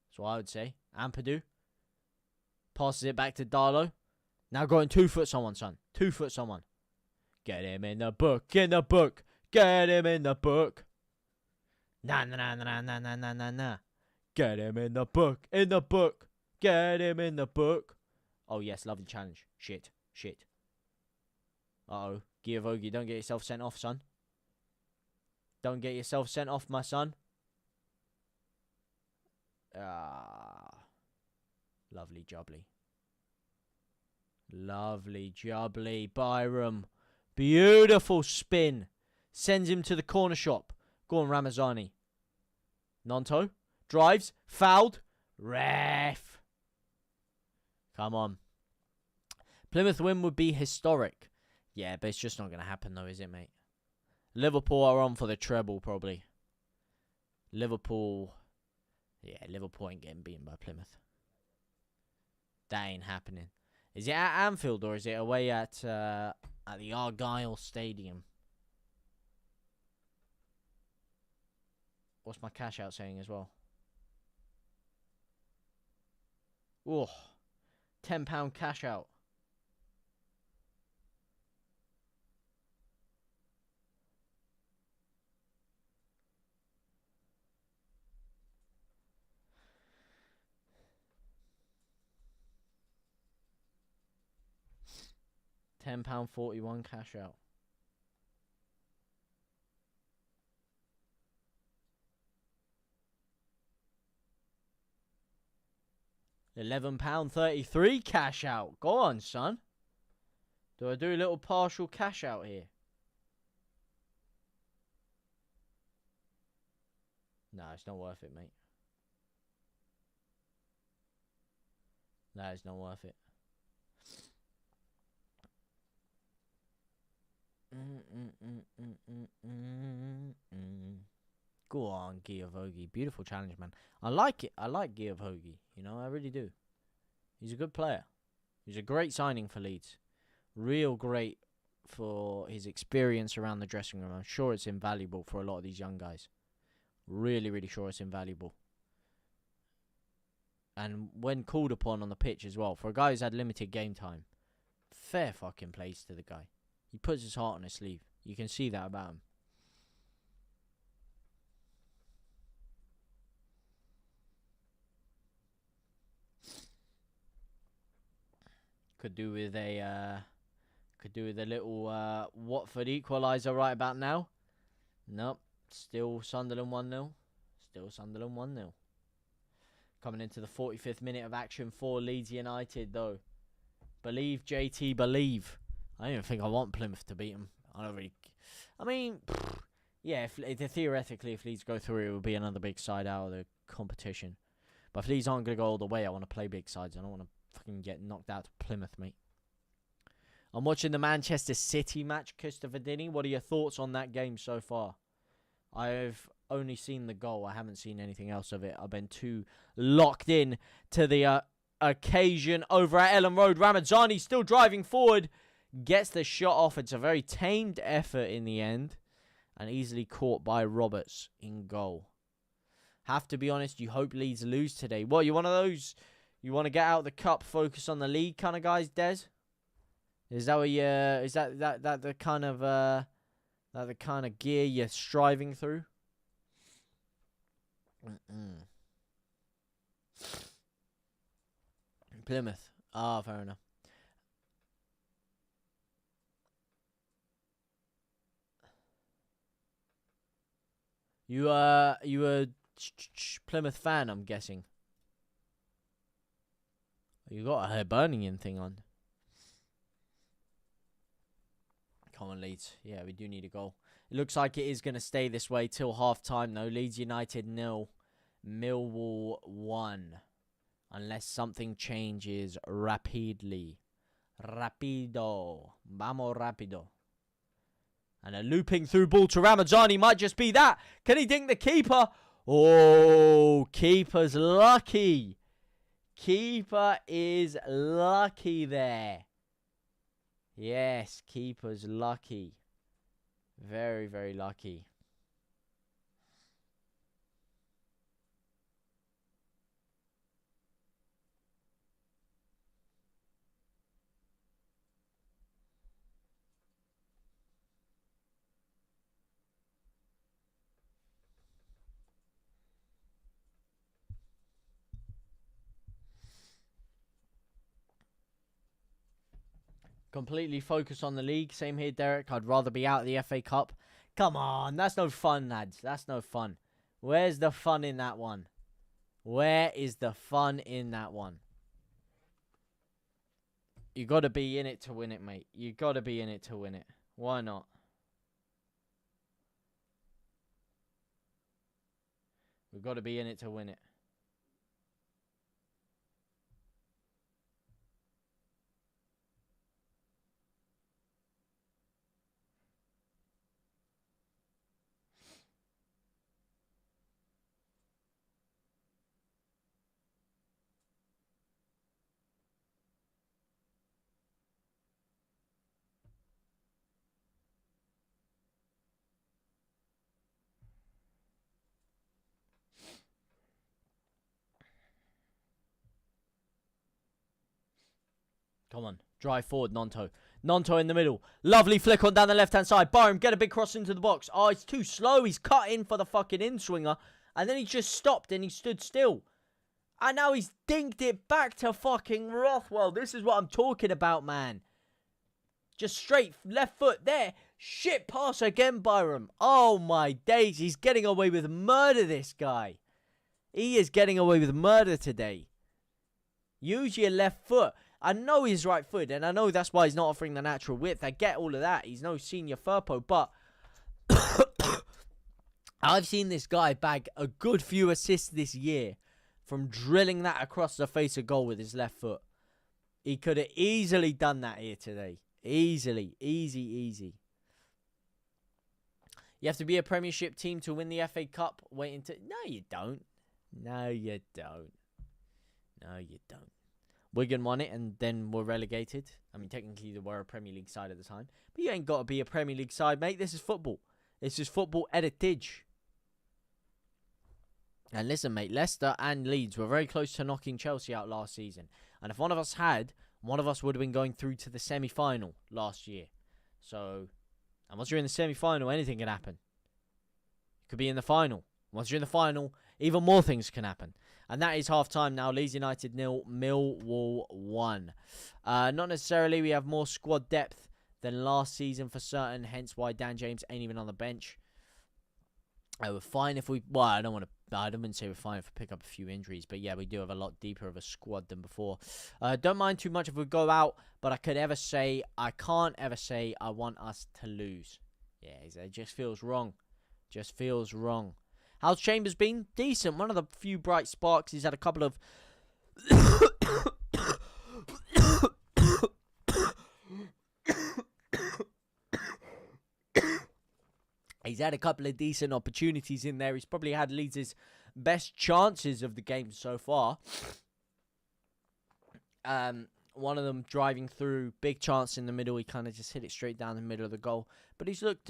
That's what I would say. Ampadu passes it back to Darlow. Now going 2 foot someone, son. 2 foot someone. Get him in the book. In the book. Get him in the book. Nah. Get him in the book. In the book. Get him in the book. Oh, yes. Lovely challenge. Shit. Uh-oh. Giavogi, don't get yourself sent off, son. Don't get yourself sent off, my son. Lovely jubbly. Lovely jubbly. Byram. Beautiful spin. Sends him to the corner shop. Go on, Ramazani. Nonto. Drives. Fouled. Ref. Come on. Plymouth win would be historic. Yeah, but it's just not going to happen though, is it, mate? Liverpool are on for the treble, probably. Liverpool... Yeah, Liverpool ain't getting beaten by Plymouth. That ain't happening. Is it at Anfield or is it away at the Argyle Stadium? What's my cash out saying as well? Oh, £10 cash out. £10.41 cash out. £11.33 cash out. Go on, son. Do I do a little partial cash out here? No, it's not worth it, mate. No, it's not worth it. Go on, Giavogi. Beautiful challenge, man. I like it. I like Giavogi. You know, I really do. He's a good player. He's a great signing for Leeds. Real great for his experience around the dressing room. I'm sure it's invaluable for a lot of these young guys. Really, really sure it's invaluable. And when called upon on the pitch as well, for a guy who's had limited game time, fair fucking plays to the guy. He puts his heart on his sleeve. You can see that about him. Could do with a little Watford equaliser right about now. Nope. Still Sunderland 1-0. Still Sunderland 1-0. Coming into the 45th minute of action for Leeds United, though. Believe, JT, believe. I don't even think I want Plymouth to beat them. I don't really... I mean, yeah, theoretically, if Leeds go through, it would be another big side out of the competition. But if Leeds aren't going to go all the way, I want to play big sides. I don't want to fucking get knocked out to Plymouth, mate. I'm watching the Manchester City match, Christopher Dinny. What are your thoughts on that game so far? I've only seen the goal. I haven't seen anything else of it. I've been too locked in to the occasion over at Ellen Road. Ramazani still driving forward. Gets the shot off. It's a very tamed effort in the end. And easily caught by Roberts in goal. Have to be honest, you hope Leeds lose today. What, you one of those, you want to get out of the cup, focus on the league kind of guys, Des? Is that what you, is that the kind of, that the kind of gear you're striving through? Plymouth. Ah, fair enough. You a Plymouth fan, I'm guessing. You got a Hibernian thing on. Come on, Leeds. Yeah, we do need a goal. It looks like it is going to stay this way till half-time, though. Leeds United 0, Millwall 1. Unless something changes rapidly. Rapido. Vamos rapido. And a looping through ball to Ramazani might just be that. Can he dink the keeper? Oh, keeper's lucky. Keeper is lucky there. Yes, keeper's lucky. Very, very lucky. Completely focused on the league. Same here, Derek. I'd rather be out of the FA Cup. Come on, that's no fun, lads. That's no fun. Where's the fun in that one? Where is the fun in that one? You got to be in it to win it, mate. You got to be in it to win it. Why not? We've got to be in it to win it. Come on. Drive forward, Nonto. Nonto in the middle. Lovely flick on down the left-hand side. Byram, get a big cross into the box. Oh, it's too slow. He's cut in for the fucking in-swinger. And then he just stopped and he stood still. And now he's dinked it back to fucking Rothwell. This is what I'm talking about, man. Just straight left foot there. Shit pass again, Byram. Oh, my days. He's getting away with murder, this guy. He is getting away with murder today. Use your left foot. I know he's right footed, and I know that's why he's not offering the natural width. I get all of that. He's no senior Firpo, but I've seen this guy bag a good few assists this year from drilling that across the face of goal with his left foot. He could have easily done that here today. Easily. Easy. You have to be a Premiership team to win the FA Cup. No, you don't. No, you don't. Wigan won it and then were relegated. I mean, technically they were a Premier League side at the time. But you ain't got to be a Premier League side, mate. This is football. This is football heritage. And listen, mate, Leicester and Leeds were very close to knocking Chelsea out last season. And if one of us had, one of us would have been going through to the semi-final last year. So, and once you're in the semi-final, anything can happen. You could be in the final. Once you're in the final, even more things can happen. And that is half-time now. Leeds United 0, Millwall 1. Not necessarily. We have more squad depth than last season for certain. Hence why Dan James ain't even on the bench. We're fine if we... Well, I don't want say we're fine if we pick up a few injuries. But yeah, we do have a lot deeper of a squad than before. Don't mind too much if we go out. But I can't ever say I want us to lose. Yeah, it just feels wrong. How's Chambers been? Decent. One of the few bright sparks. He's had a couple of... He's had a couple of decent opportunities in there. He's probably had Leeds' best chances of the game so far. One of them driving through. Big chance in the middle. He kind of just hit it straight down the middle of the goal. But he's looked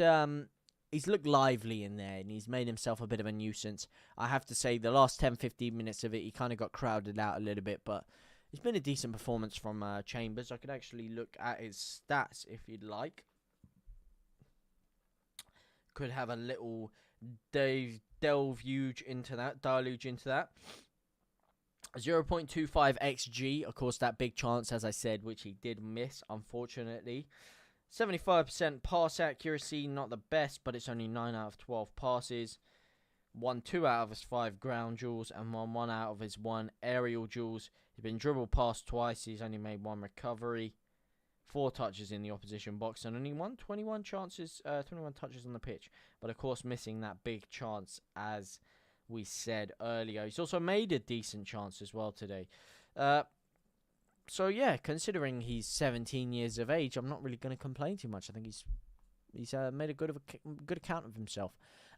lively in there, and he's made himself a bit of a nuisance. I have to say, the last 10-15 minutes of it, he kind of got crowded out a little bit, but it's been a decent performance from Chambers. I could actually look at his stats if you'd like. Could have a little deluge into that. 0.25 XG, of course, that big chance, as I said, which he did miss, unfortunately. 75% pass accuracy, not the best, but it's only 9 out of 12 passes. Won 2 out of his 5 ground duels and won 1 out of his 1 aerial duels. He's been dribbled past twice. He's only made 1 recovery. 4 touches in the opposition box and only 21 touches on the pitch. But of course, missing that big chance, as we said earlier. He's also made a decent chance as well today. So yeah, considering he's 17 years of age, I'm not really going to complain too much. I think he's made a good account of himself.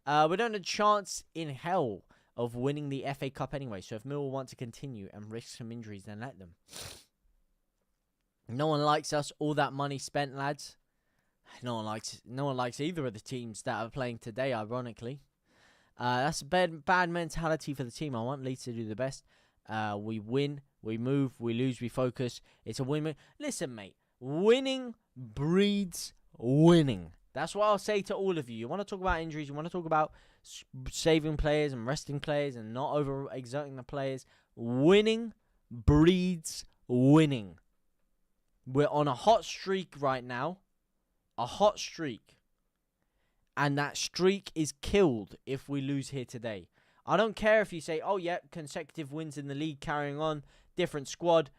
We don't have a chance in hell of winning the FA Cup anyway. So if Millwall want to continue and risk some injuries, then let them. No one likes us. All that money spent, lads. No one likes either of the teams that are playing today, ironically. That's a bad mentality for the team. I want Leeds to do the best. We win, we move, we lose, we focus. It's a win-win. Listen, mate. Winning breeds winning. That's what I'll say to all of you. You want to talk about injuries. You want to talk about saving players and resting players and not over-exerting the players. Winning breeds winning. We're on a hot streak right now. A hot streak. And that streak is killed if we lose here today. I don't care if you say, oh, yeah, consecutive wins in the league carrying on, different squad.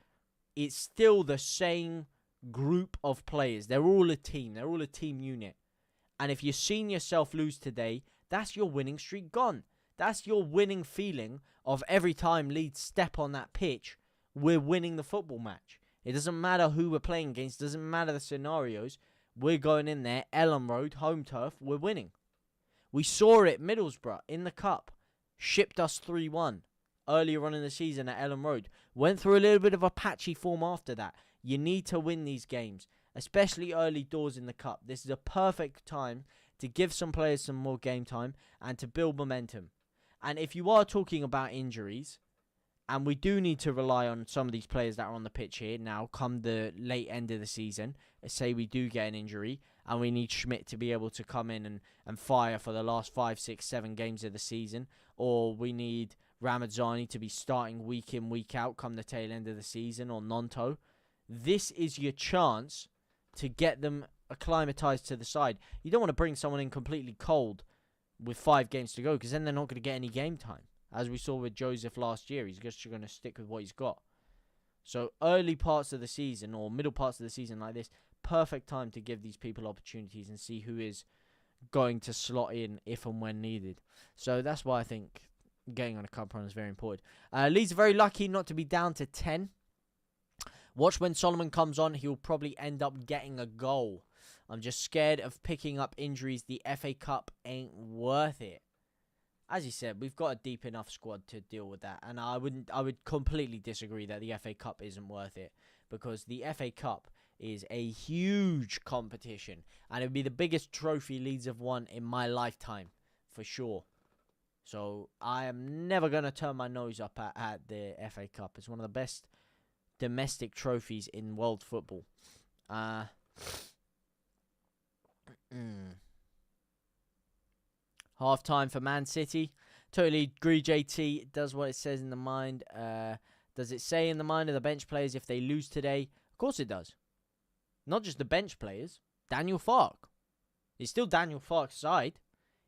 It's still the same group of players. They're all a team. They're all a team unit. And if you've seen yourself lose today, that's your winning streak gone. That's your winning feeling of every time Leeds step on that pitch, we're winning the football match. It doesn't matter who we're playing against. It doesn't matter the scenarios. We're going in there, Elland Road, home turf, we're winning. We saw it, Middlesbrough, in the Cup. Shipped us 3-1 earlier on in the season at Elland Road. Went through a little bit of a patchy form after that. You need to win these games, especially early doors in the Cup. This is a perfect time to give some players some more game time and to build momentum. And if you are talking about injuries, and we do need to rely on some of these players that are on the pitch here now come the late end of the season, say we do get an injury, and we need Schmidt to be able to come in and fire for the last 5, 6, 7 games of the season, or we need Ramazani to be starting week in, week out come the tail end of the season, or Nonto. This is your chance to get them acclimatized to the side. You don't want to bring someone in completely cold with 5 games to go, because then they're not going to get any game time. As we saw with Joseph last year, he's just going to stick with what he's got. So early parts of the season, or middle parts of the season like this, perfect time to give these people opportunities and see who is going to slot in if and when needed. So that's why I think getting on a cup run is very important. Leeds are very lucky not to be down to 10. Watch when Solomon comes on, he'll probably end up getting a goal. I'm just scared of picking up injuries. The FA Cup ain't worth it. As you said, we've got a deep enough squad to deal with that. And I would completely disagree that the FA Cup isn't worth it. Because the FA Cup is a huge competition. And it would be the biggest trophy Leeds have won in my lifetime. For sure. So I am never going to turn my nose up at the FA Cup. It's one of the best domestic trophies in world football. Half time for Man City. Totally agree, JT. Does what it says in the mind. Does it say in the mind of the bench players if they lose today? Of course it does. Not just the bench players. Daniel Farke. It's still Daniel Farke's side.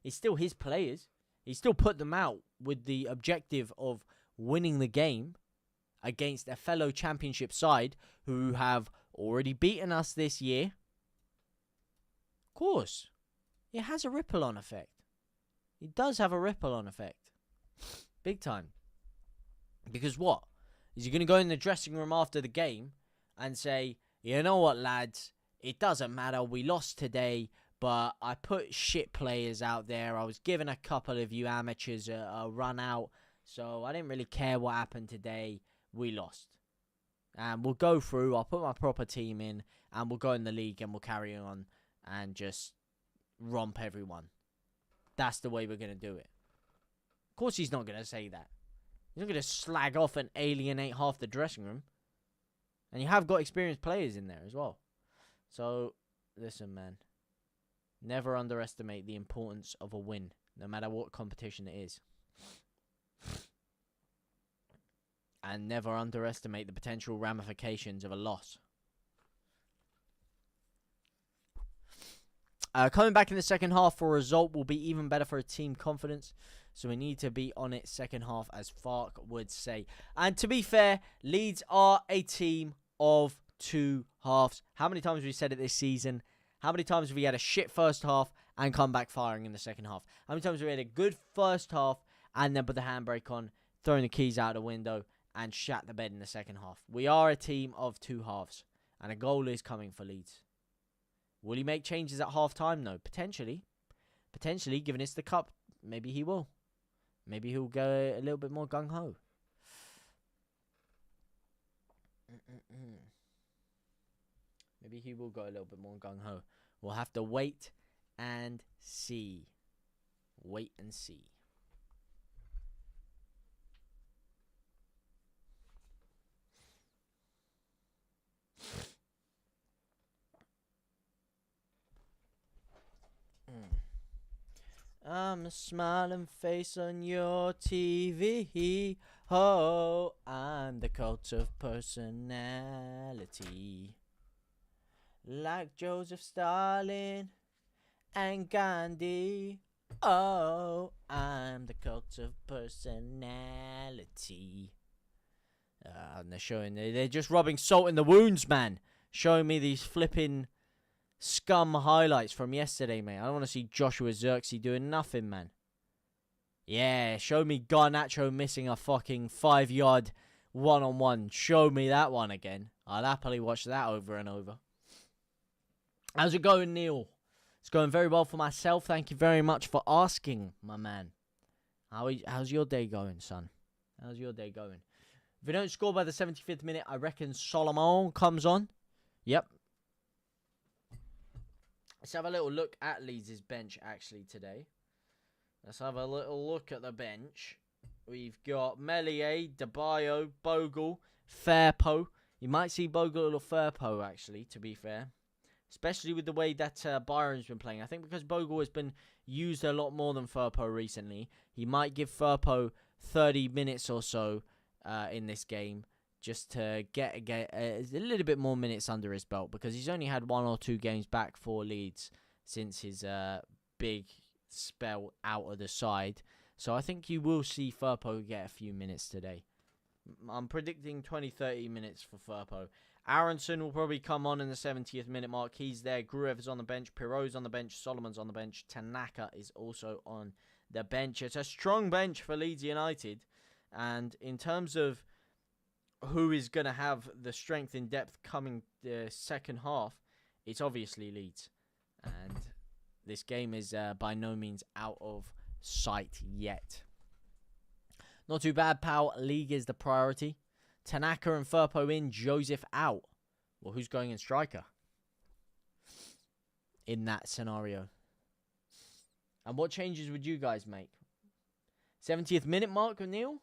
It's still his players. He still put them out with the objective of winning the game against a fellow championship side who have already beaten us this year. Of course. It has a ripple-on effect. It does have a ripple-on effect. Big time. Because what? Is he going to go in the dressing room after the game and say, you know what, lads? It doesn't matter. We lost today, but I put shit players out there. I was giving a couple of you amateurs a run out, so I didn't really care what happened today. We lost. And we'll go through. I'll put my proper team in, and we'll go in the league, and we'll carry on and just romp everyone. That's the way we're going to do it. Of course he's not going to say that. He's not going to slag off and alienate half the dressing room. And you have got experienced players in there as well. So, listen, man. Never underestimate the importance of a win, no matter what competition it is. And never underestimate the potential ramifications of a loss. Coming back in the second half for a result will be even better for a team confidence. So we need to be on it second half, as Farke would say. And to be fair, Leeds are a team of 2 halves. How many times have we said it this season? How many times have we had a shit first half and come back firing in the second half? How many times have we had a good first half and then put the handbrake on, throwing the keys out the window and shat the bed in the second half? We are a team of 2 halves. And a goal is coming for Leeds. Will he make changes at half-time? No. Potentially. Potentially, given it's the cup, maybe he will. Maybe he'll go a little bit more gung-ho. Maybe he will go a little bit more gung-ho. We'll have to wait and see. Wait and see. I'm a smiling face on your TV. Oh, I'm the cult of personality. Like Joseph Stalin and Gandhi. Oh, I'm the cult of personality. And they're just rubbing salt in the wounds, man. Showing me these flipping scum highlights from yesterday, mate. I don't want to see Joshua Zirkzee doing nothing, man. Yeah, show me Garnacho missing a fucking 5-yard one-on-one. Show me that one again. I'll happily watch that over and over. How's it going, Neil? It's going very well for myself. Thank you very much for asking, my man. How's your day going, son? How's your day going? If we don't score by the 75th minute, I reckon Solomon comes on. Yep. Let's have a little look at Leeds' bench, actually, today. Let's have a little look at the bench. We've got Meslier, Debayo, Bogle, Firpo. You might see Bogle or Firpo, actually, to be fair. Especially with the way that Byron's been playing. I think because Bogle has been used a lot more than Firpo recently, he might give Firpo 30 minutes or so in this game, just to get a little bit more minutes under his belt, because he's only had 1 or 2 games back for Leeds since his big spell out of the side. So I think you will see Firpo get a few minutes today. I'm predicting 20-30 minutes for Firpo. Aronson will probably come on in the 70th minute mark. He's there. Gruev is on the bench. Pirot's on the bench. Solomon's on the bench. Tanaka is also on the bench. It's a strong bench for Leeds United. And in terms of who is going to have the strength in depth coming the second half, it's obviously Leeds. And this game is by no means out of sight yet. Not too bad, pal. League is the priority. Tanaka and Firpo in, Joseph out. Well, who's going in striker in that scenario? And what changes would you guys make? 70th minute mark, Neil?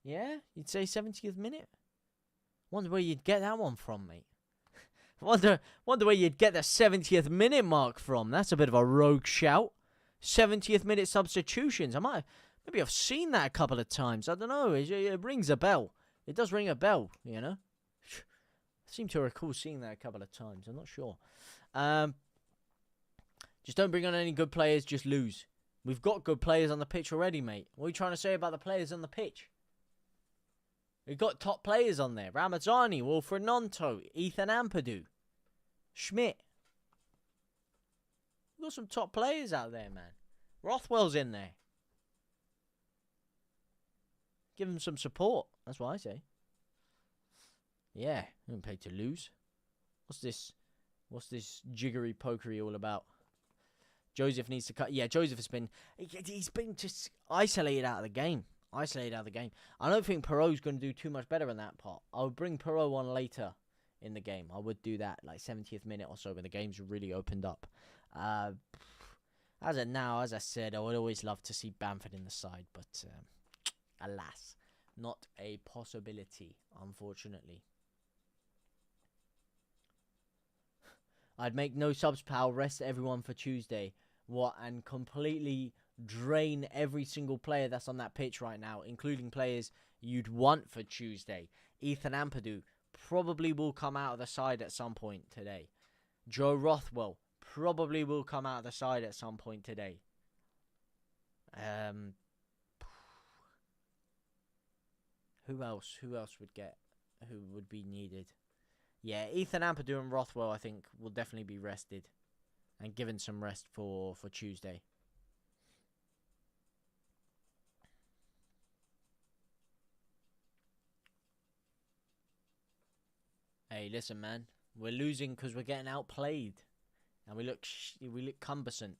Yeah? You'd say 70th minute? Wonder where you'd get that one from, mate. Wonder where you'd get the 70th minute mark from. That's a bit of a rogue shout. 70th minute substitutions. Maybe I've seen that a couple of times. I don't know. It rings a bell. It does ring a bell, you know. I seem to recall seeing that a couple of times. I'm not sure. Just don't bring on any good players. Just lose. We've got good players on the pitch already, mate. What are you trying to say about the players on the pitch? We've got top players on there. Ramazani, Wilfred Nonto, Ethan Ampadu, Schmidt. We've got some top players out there, man. Rothwell's in there. Give him some support. That's what I say. Yeah, we haven't paid to lose. What's this jiggery pokery all about? Joseph needs to cut. Yeah, Joseph has been. He's been just isolated out of the game. I don't think Perot's going to do too much better in that part. I would bring Perot on later in the game. I would do that, like 70th minute or so, when the game's really opened up. As of now, as I said, I would always love to see Bamford in the side, but alas, not a possibility, unfortunately. I'd make no subs, pal. Rest everyone for Tuesday. What? And completely drain every single player that's on that pitch right now, including players you'd want for Tuesday. Ethan Ampadu probably will come out of the side at some point today. Joe Rothwell probably will come out of the side at some point today. Who else would be needed? Yeah, Ethan Ampadu and Rothwell, I think, will definitely be rested and given some rest for Tuesday. Hey, listen, man. We're losing because we're getting outplayed, and we look cumbersome.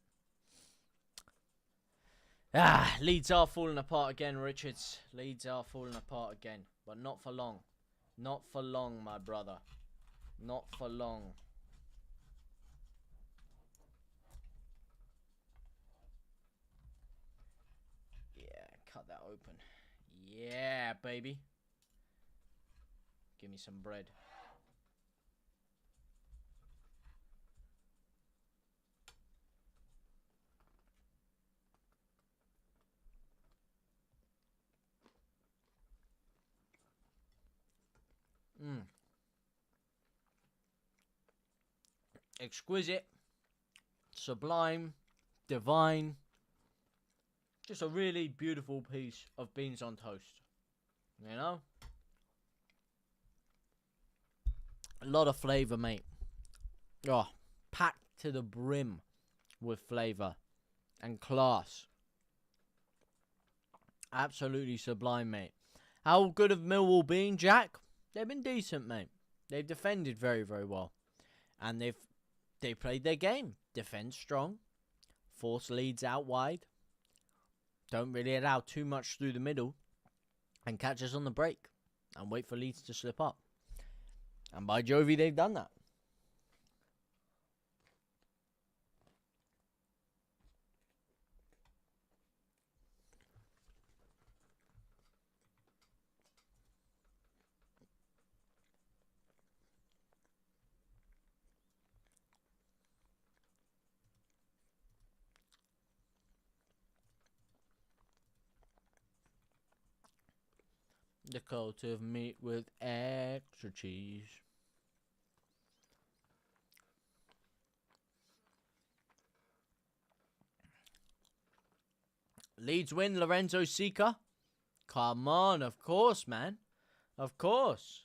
Leeds are falling apart again, Richards. Leeds are falling apart again. But not for long. Not for long, my brother. Not for long. Yeah, cut that open. Yeah, baby. Give me some bread. Exquisite. Sublime. Divine. Just a really beautiful piece of beans on toast. You know? A lot of flavour, mate. Oh, packed to the brim with flavour and class. Absolutely sublime, mate. How good have Millwall been, Jack? They've been decent, mate. They've defended very, very well. And they played their game. Defend strong. Force Leeds out wide. Don't really allow too much through the middle. And catch us on the break. And wait for Leeds to slip up. And by Jovie, they've done that. The coat of meat with extra cheese. Leeds win, Lorenzo Seca. Come on, of course, man. Of course.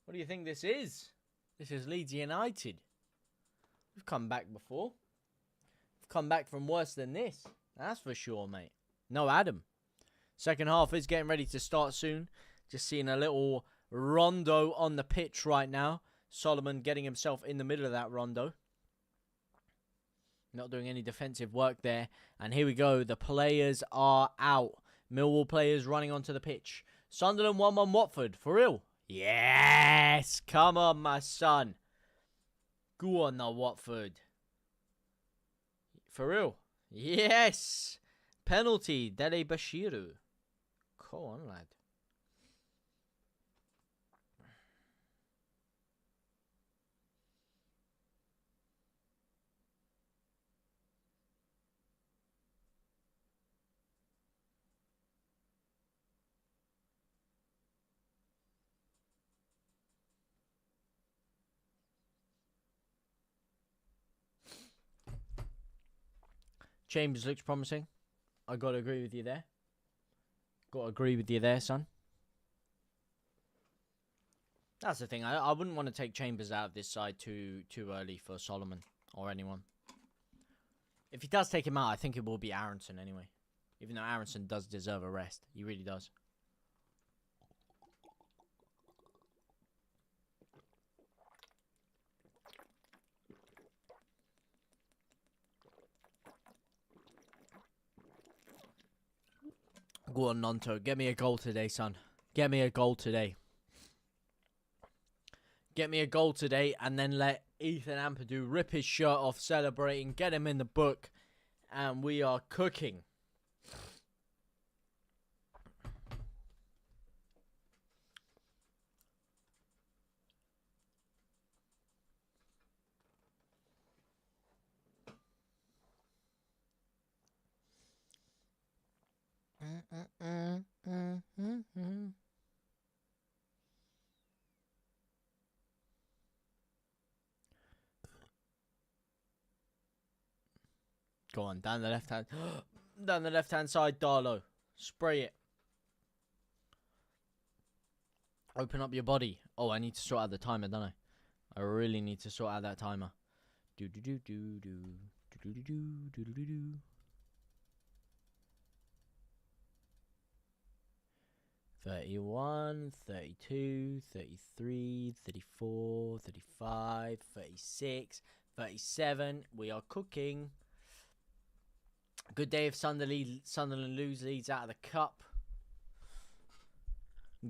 What do you think this is? This is Leeds United. We've come back before. We've come back from worse than this. That's for sure, mate. No Adam. Second half is getting ready to start soon. Just seeing a little rondo on the pitch right now. Solomon getting himself in the middle of that rondo. Not doing any defensive work there. And here we go. The players are out. Millwall players running onto the pitch. Sunderland 1-1 Watford. For real? Yes! Come on, my son. Go on now, Watford. For real? Yes! Penalty. Dele Bashiru. Go on, lad. Chambers looks promising. I got to agree with you there. Got to agree with you there, son. That's the thing. I wouldn't want to take Chambers out of this side too early for Solomon or anyone. If he does take him out, I think it will be Aronson anyway. Even though Aronson does deserve a rest. He really does. Go on, Nonto. Get me a goal today, son. Get me a goal today. Get me a goal today and then let Ethan Ampadu rip his shirt off celebrating. Get him in the book. And we are cooking. Go on, down the left hand. Down the left hand side, Darlow. Spray it. Open up your body. Oh, I need to sort out the timer, don't I? I really need to sort out that timer. Do do do do do do do do do do do do. 31, 32, 33, 34, 35, 36, 37. We are cooking. Good day if Sunderland lose Leeds out of the cup.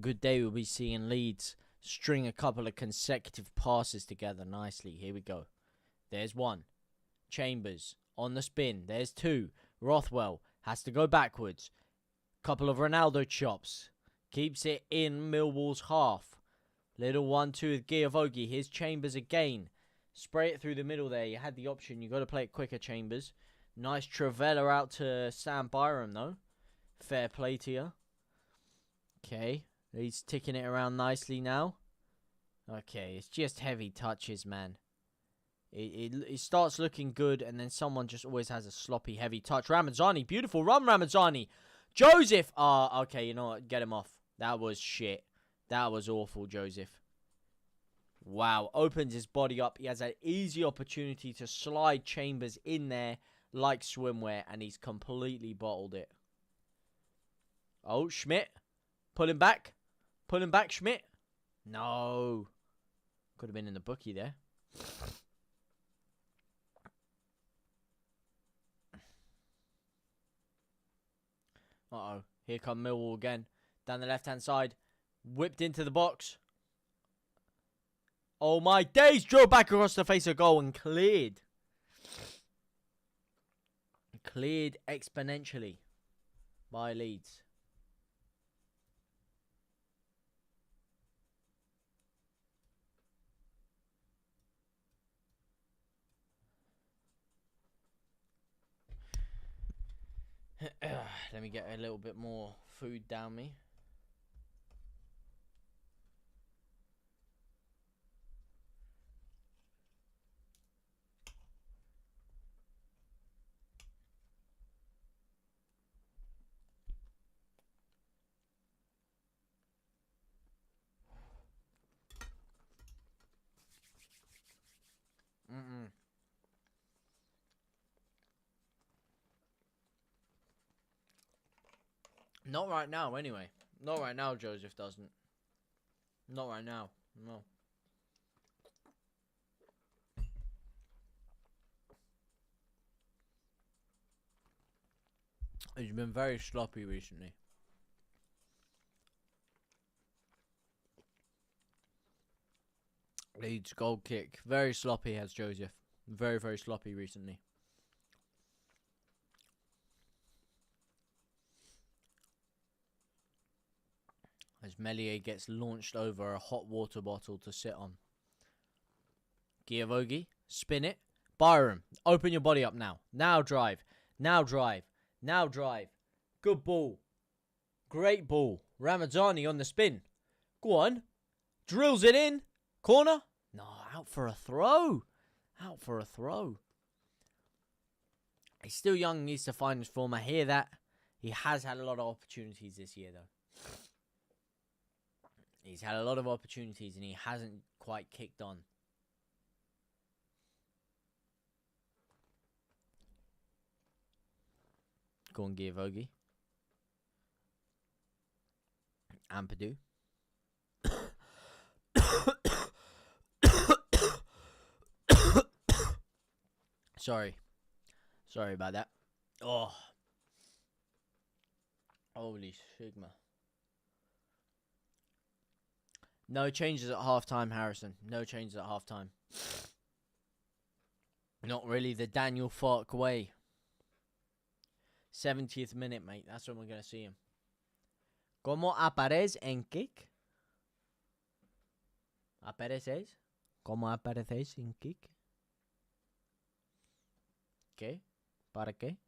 Good day we'll be seeing Leeds string a couple of consecutive passes together nicely. Here we go. There's one. Chambers on the spin. There's two. Rothwell has to go backwards. Couple of Ronaldo chops. Keeps it in Millwall's half. Little 1-2 with Giavogi. Here's Chambers again. Spray it through the middle there. You had the option. You got to play it quicker, Chambers. Nice Travella out to Sam Byram, though. Fair play to you. Okay. He's ticking it around nicely now. Okay. It's just heavy touches, man. It starts looking good, and then someone just always has a sloppy, heavy touch. Ramazzani. Beautiful run, Ramazzani. Joseph. Okay. You know what? Get him off. That was shit. That was awful, Joseph. Wow. Opens his body up. He has an easy opportunity to slide Chambers in there like swimwear, and he's completely bottled it. Oh, Schmidt. Pull him back. Pull him back, Schmidt. No. Could have been in the bookie there. Uh-oh. Here come Millwall again. Down the left-hand side. Whipped into the box. Oh my days! Drove back across the face of goal and cleared. Cleared exponentially by Leeds. Let me get a little bit more food down me. Not right now, anyway. Not right now, Joseph doesn't. Not right now. No. He's been very sloppy recently. Leeds goal kick. Very sloppy has Joseph. Very, very sloppy recently. As Melier gets launched over a hot water bottle to sit on. Giavogi, spin it. Byram, open your body up now. Now drive. Now drive. Now drive. Good ball. Great ball. Ramazzani on the spin. Go on. Drills it in. Corner. No, out for a throw. Out for a throw. He's still young, needs to find his form. I hear that. He has had a lot of opportunities this year, though. He's had a lot of opportunities and he hasn't quite kicked on. Go on, Giavogi. Ampadu. Sorry. Sorry about that. Oh. Holy Sigma. No changes at halftime, Harrison. No changes at halftime. Not really the Daniel Fark way. 70th minute, mate. That's when we're going to see him. ¿Cómo aparece en kick? ¿Apareces? ¿Cómo apareces en kick? ¿Qué? ¿Para qué?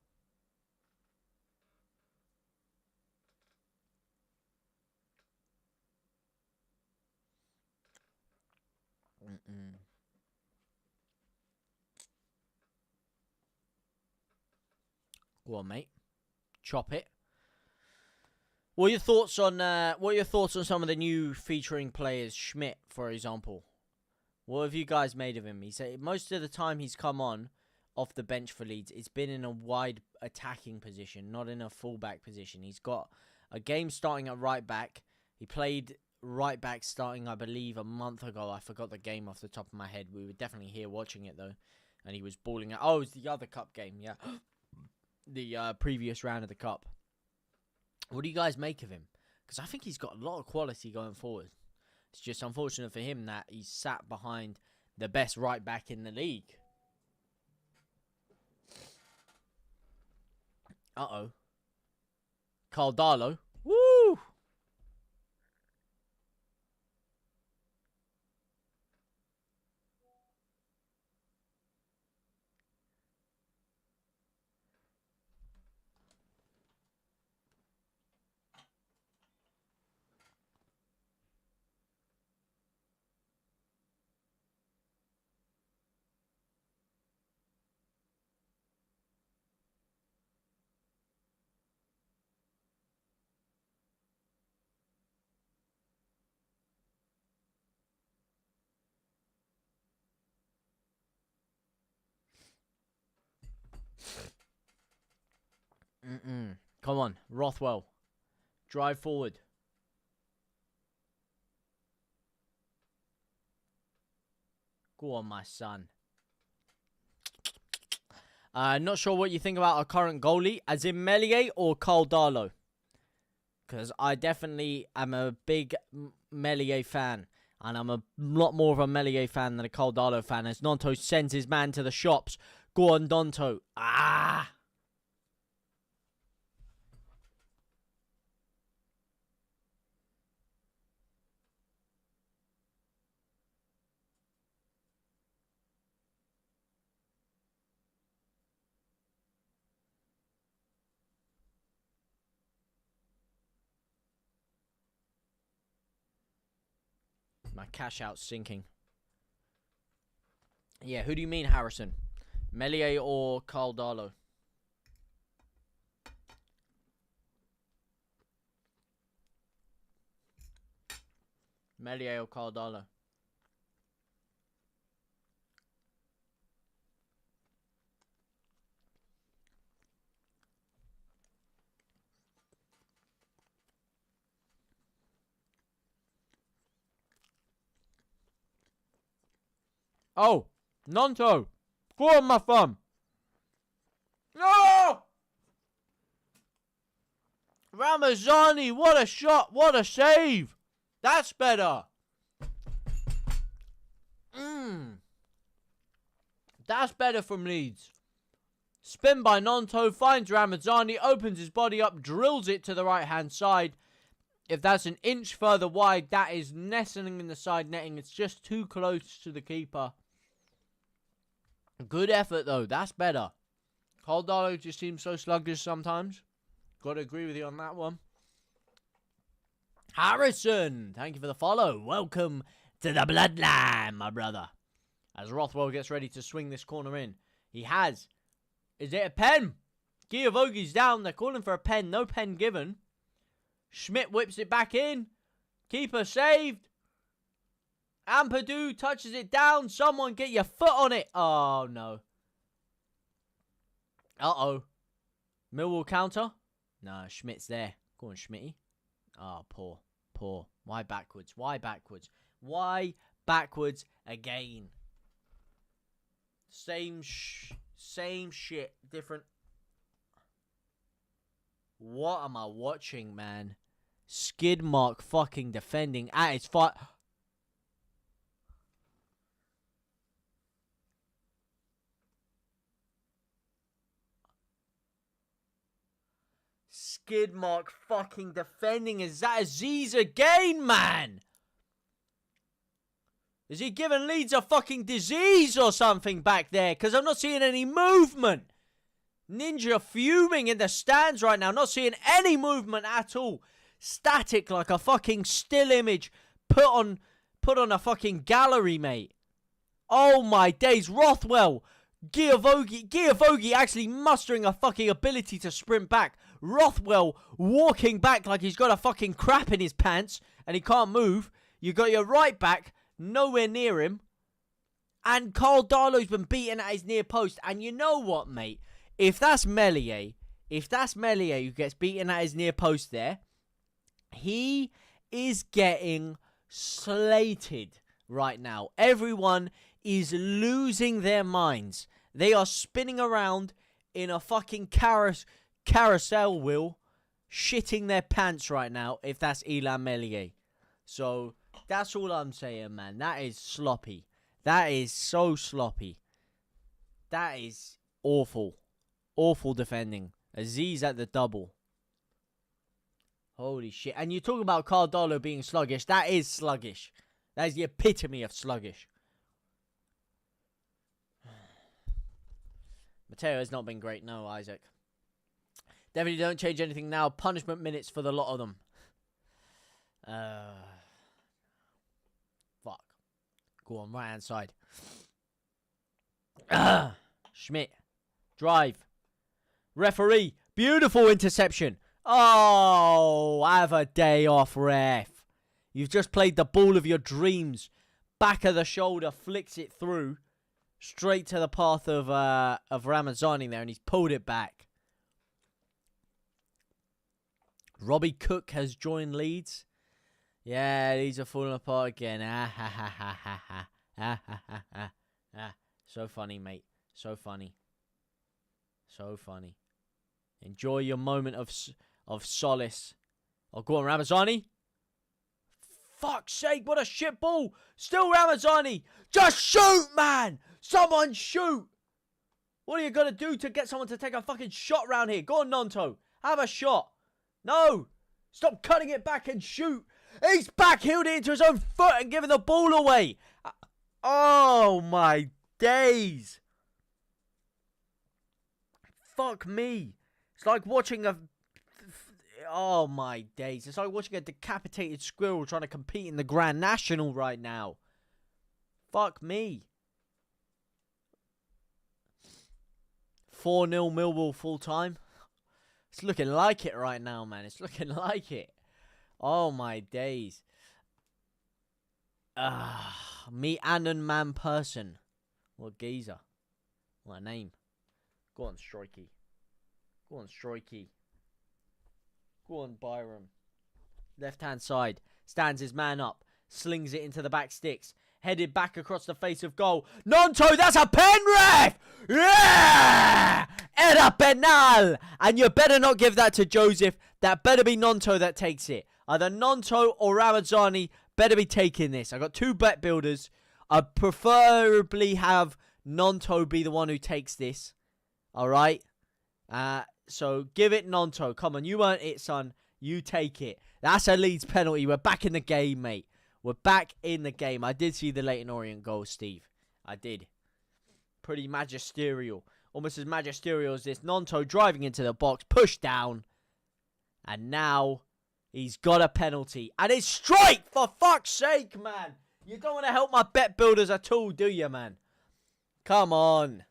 Go on, mate. Chop it. What are your thoughts on some of the new featuring players? Schmidt, for example. What have you guys made of him? He said most of the time he's come on off the bench for Leeds, it's been in a wide attacking position, not in a fullback position. He's got a game starting at right back. He played right back starting, I believe, a month ago. I forgot the game off the top of my head. We were definitely here watching it, though. And he was balling out. Oh, it was the other cup game, yeah. the previous round of the Cup. What do you guys make of him? Because I think he's got a lot of quality going forward. It's just unfortunate for him that he's sat behind the best right back in the league. Uh-oh. Caldalo. Woo! Come on, Rothwell. Drive forward. Go on, my son. Not sure what you think about our current goalie, as in Meslier or Caldalo. Because I definitely am a big Meslier fan. And I'm a lot more of a Meslier fan than a Caldalo fan, as Nonto sends his man to the shops. Go on, Nonto. Ah! My cash out's sinking. Yeah, who do you mean, Harrison? Meslier or Caldalo? Meslier or Caldalo? Oh, Nonto. Go on, my thumb. No! Ramazani, what a shot. What a save. That's better. That's better from Leeds. Spin by Nonto, finds Ramazani, opens his body up, drills it to the right-hand side. If that's an inch further wide, that is nestling in the side netting. It's just too close to the keeper. Good effort, though. That's better. Caldalo just seems so sluggish sometimes. Got to agree with you on that one. Harrison, thank you for the follow. Welcome to the bloodline, my brother. As Rothwell gets ready to swing this corner in. He has. Is it a pen? Giavogi's down. They're calling for a pen. No pen given. Schmidt whips it back in. Keeper saved. Ampadu touches it down. Someone get your foot on it. Oh, no. Uh-oh. Millwall counter. No, Schmidt's there. Go on, Schmitty. Oh, poor. Poor. Why backwards? Why backwards? Why backwards again? Same shit. Different. What am I watching, man? Skid mark fucking defending at its fight. Skid mark fucking defending. Is that Aziz again, man? Is he giving Leeds a fucking disease or something back there? Because I'm not seeing any movement. Ninja fuming in the stands right now. Not seeing any movement at all. Static like a fucking still image put on a fucking gallery, mate. Oh my days. Rothwell. Giavogi actually mustering a fucking ability to sprint back. Rothwell walking back like he's got a fucking crap in his pants and he can't move. You got your right back nowhere near him. And Caldalo's been beaten at his near post. And you know what, mate? If that's Meslier who gets beaten at his near post there, he is getting slated right now. Everyone is losing their minds. They are spinning around in a fucking carousel wheel shitting their pants right now if that's Elan Meslier. So that's all I'm saying, man. That is sloppy. That is so sloppy. That is awful. Awful defending. Aziz at the double. Holy shit. And you talk about Cardolo being sluggish. That is sluggish. That is the epitome of sluggish. Mateo has not been great. No, Isaac. Definitely don't change anything now. Punishment minutes for the lot of them. Fuck. Go on, right hand side. Schmidt. Drive. Referee. Beautiful interception. Oh, have a day off, ref. You've just played the ball of your dreams. Back of the shoulder, flicks it through. Straight to the path of Ramazani there, and he's pulled it back. Robbie Cook has joined Leeds. Yeah, Leeds are falling apart again. So funny, mate. So funny. So funny. Enjoy your moment of solace. Oh, go on, Ramazani. Fuck's sake, what a shit ball. Still Ramazani. Just shoot, man. Someone shoot. What are you going to do to get someone to take a fucking shot round here? Go on, Nonto. Have a shot. No. Stop cutting it back and shoot. He's backheeled it into his own foot and giving the ball away. Oh, my days. Fuck me. It's like watching a... Oh, my days. It's like watching a decapitated squirrel trying to compete in the Grand National right now. Fuck me. 4-0 Millwall full time. It's looking like it right now, man. It's looking like it. Oh, my days. Me Annan man person. What geezer. What a name. Go on, Strikey. Go on, Strikey. Go on, Byram. Left-hand side. Stands his man up. Slings it into the back sticks. Headed back across the face of goal. Nonto, that's a pen, ref! Yeah! Era penal! And you better not give that to Joseph. That better be Nonto that takes it. Either Nonto or Ramazzani better be taking this. I got two bet builders. I'd preferably have Nonto be the one who takes this. Alright? So give it Nonto. Come on, you earned it, son. You take it. That's a Leeds penalty. We're back in the game, mate. We're back in the game. I did see the Leyton Orient goal, Steve. I did. Pretty magisterial. Almost as magisterial as this. Nonto driving into the box. Pushed down. And now he's got a penalty. And it's strike, for fuck's sake, man. You don't want to help my bet builders at all, do you, man? Come on.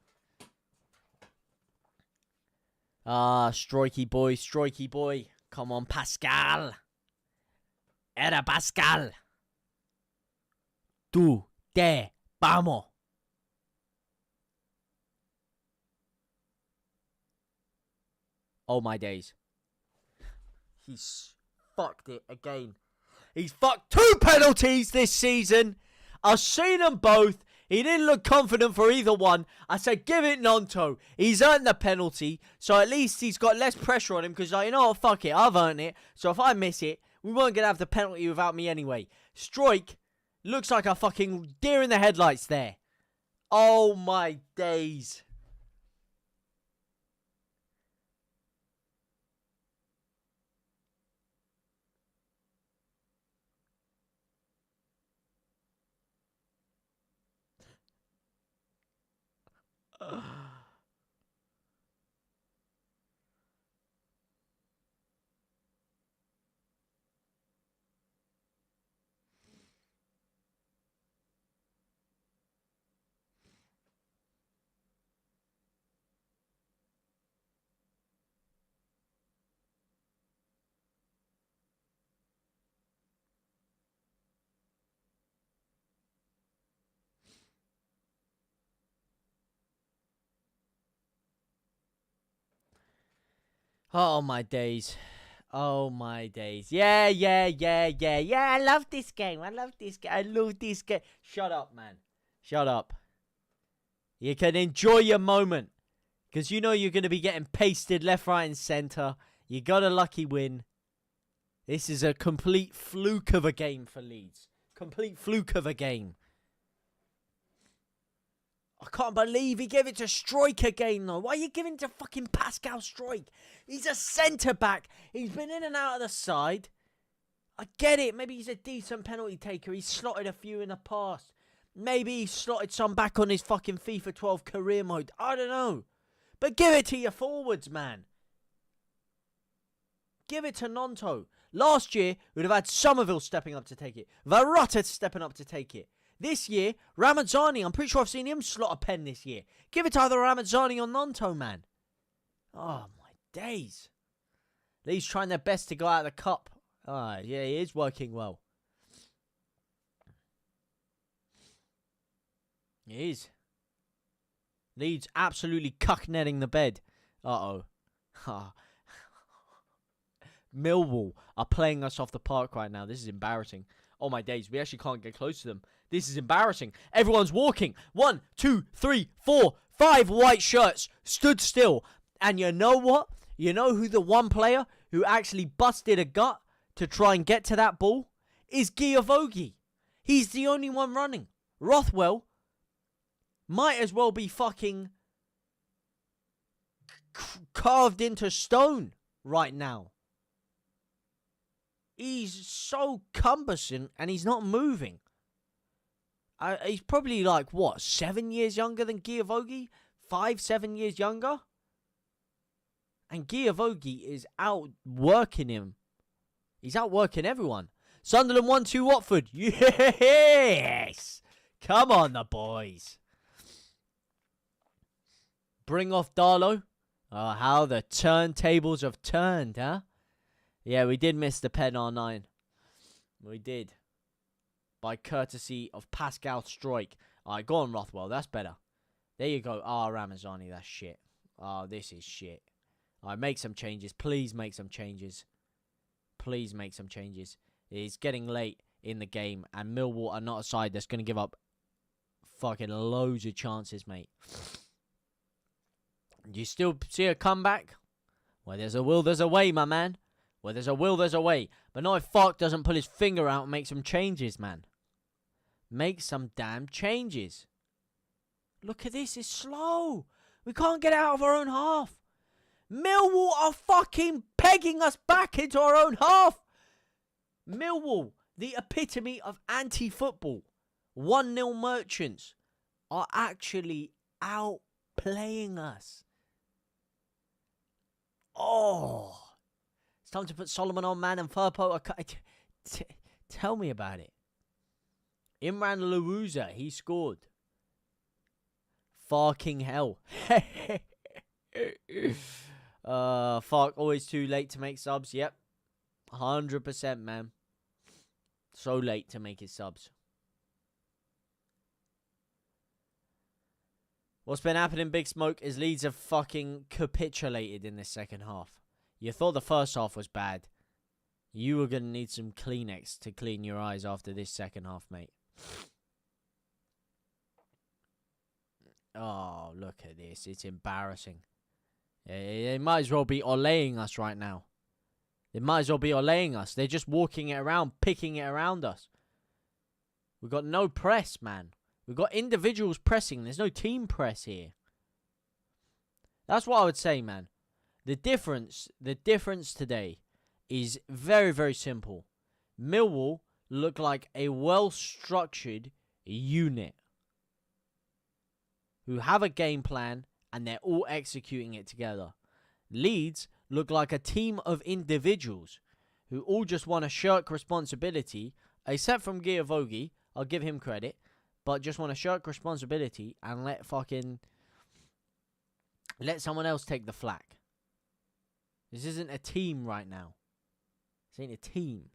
Strikey boy, strikey boy. Come on, Pascal. Era Pascal. Tú, te, vamos. Oh, my days. He's fucked it again. He's fucked 2 penalties this season. I've seen them both. He didn't look confident for either one. I said, give it Nonto. He's earned the penalty. So at least he's got less pressure on him. Because, you know what, fuck it. I've earned it. So if I miss it, we weren't going to have the penalty without me anyway. Strike looks like a fucking deer in the headlights there. Oh, my days. Oh, my days. Oh, my days. Yeah. I love this game. I love this game. Shut up, man. Shut up. You can enjoy your moment. Because you know you're going to be getting pasted left, right, and centre. You got a lucky win. This is a complete fluke of a game for Leeds. Complete fluke of a game. I can't believe he gave it to Struijk again, though. Why are you giving it to fucking Pascal Struijk? He's a centre-back. He's been in and out of the side. I get it. Maybe he's a decent penalty taker. He's slotted a few in the past. Maybe he slotted some back on his fucking FIFA 12 career mode. I don't know. But give it to your forwards, man. Give it to Nonto. Last year, we'd have had Somerville stepping up to take it. Varotta stepping up to take it. This year, Ramazzani, I'm pretty sure I've seen him slot a pen this year. Give it to either Ramazzani or Nonto, man. Oh, my days. Leeds trying their best to go out of the cup. Ah, yeah, he is working well. He is. Leeds absolutely cuck-netting the bed. Uh-oh. Millwall are playing us off the park right now. This is embarrassing. Oh, my days. We actually can't get close to them. This is embarrassing. Everyone's walking. 1, 2, 3, 4, 5 white shirts stood still. And you know what? You know who the one player who actually busted a gut to try and get to that ball is Giavogi. He's the only one running. Rothwell might as well be fucking carved into stone right now. He's so cumbersome and he's not moving. He's probably like, what, 7 years younger than Giavogi? 5, 7 years younger? And Giavogi is outworking him. He's outworking everyone. Sunderland 1-2 Watford. Yes! Come on, the boys. Bring off Darlow. Oh, how the turntables have turned, huh? Yeah, we did miss the pen R9. We did. By courtesy of Pascal Struijk. Alright, go on, Rothwell. That's better. There you go. Ramazzani, that's shit. This is shit. Alright, make some changes. Please make some changes. Please make some changes. It's getting late in the game, and Millwall are not a side that's going to give up fucking loads of chances, mate. Do you still see a comeback? Where there's a will, there's a way, my man. Where there's a will, there's a way. But not if Fark doesn't pull his finger out and make some changes, man. Make some damn changes. Look at this, it's slow. We can't get out of our own half. Millwall are fucking pegging us back into our own half. Millwall, the epitome of anti-football. 1-0 merchants are actually outplaying us. Oh. It's time to put Solomon on, man, and Firpo. Tell me about it. Imran Louza, he scored. Fucking hell. Fuck, always too late to make subs. Yep. 100%, man. So late to make his subs. What's been happening, Big Smoke, is Leeds have fucking capitulated in this second half. You thought the first half was bad. You were going to need some Kleenex to clean your eyes after this second half, mate. Oh, look at this. It's embarrassing. They might as well be olaying us right now. They might as well be olaying us. They're just walking it around, picking it around us. We've got no press, man. We've got individuals pressing. There's no team press here. That's what I would say, man. The difference today is very, very simple. Millwall look like a well-structured unit who have a game plan and they're all executing it together. Leeds look like a team of individuals who all just want to shirk responsibility, except from Giavogi. I'll give him credit, but just want to shirk responsibility and let someone else take the flak. This isn't a team right now. This ain't a team.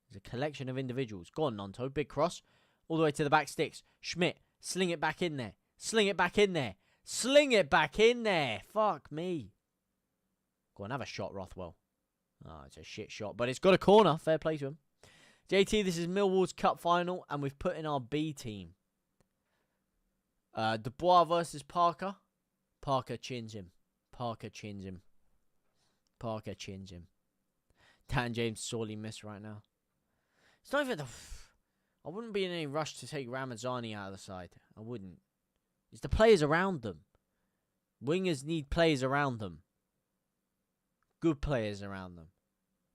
It's a collection of individuals. Go on, Nonto. Big cross. All the way to the back sticks. Schmidt. Sling it back in there. Sling it back in there. Sling it back in there. Fuck me. Go on, have a shot, Rothwell. Oh, it's a shit shot. But it's got a corner. Fair play to him. JT, this is Millwall's cup final. And we've put in our B team. Dubois versus Parker. Parker chins him. Parker chins him. Parker chins him. Dan James sorely missed right now. It's not even the... I wouldn't be in any rush to take Ramazani out of the side. I wouldn't. It's the players around them. Wingers need players around them. Good players around them.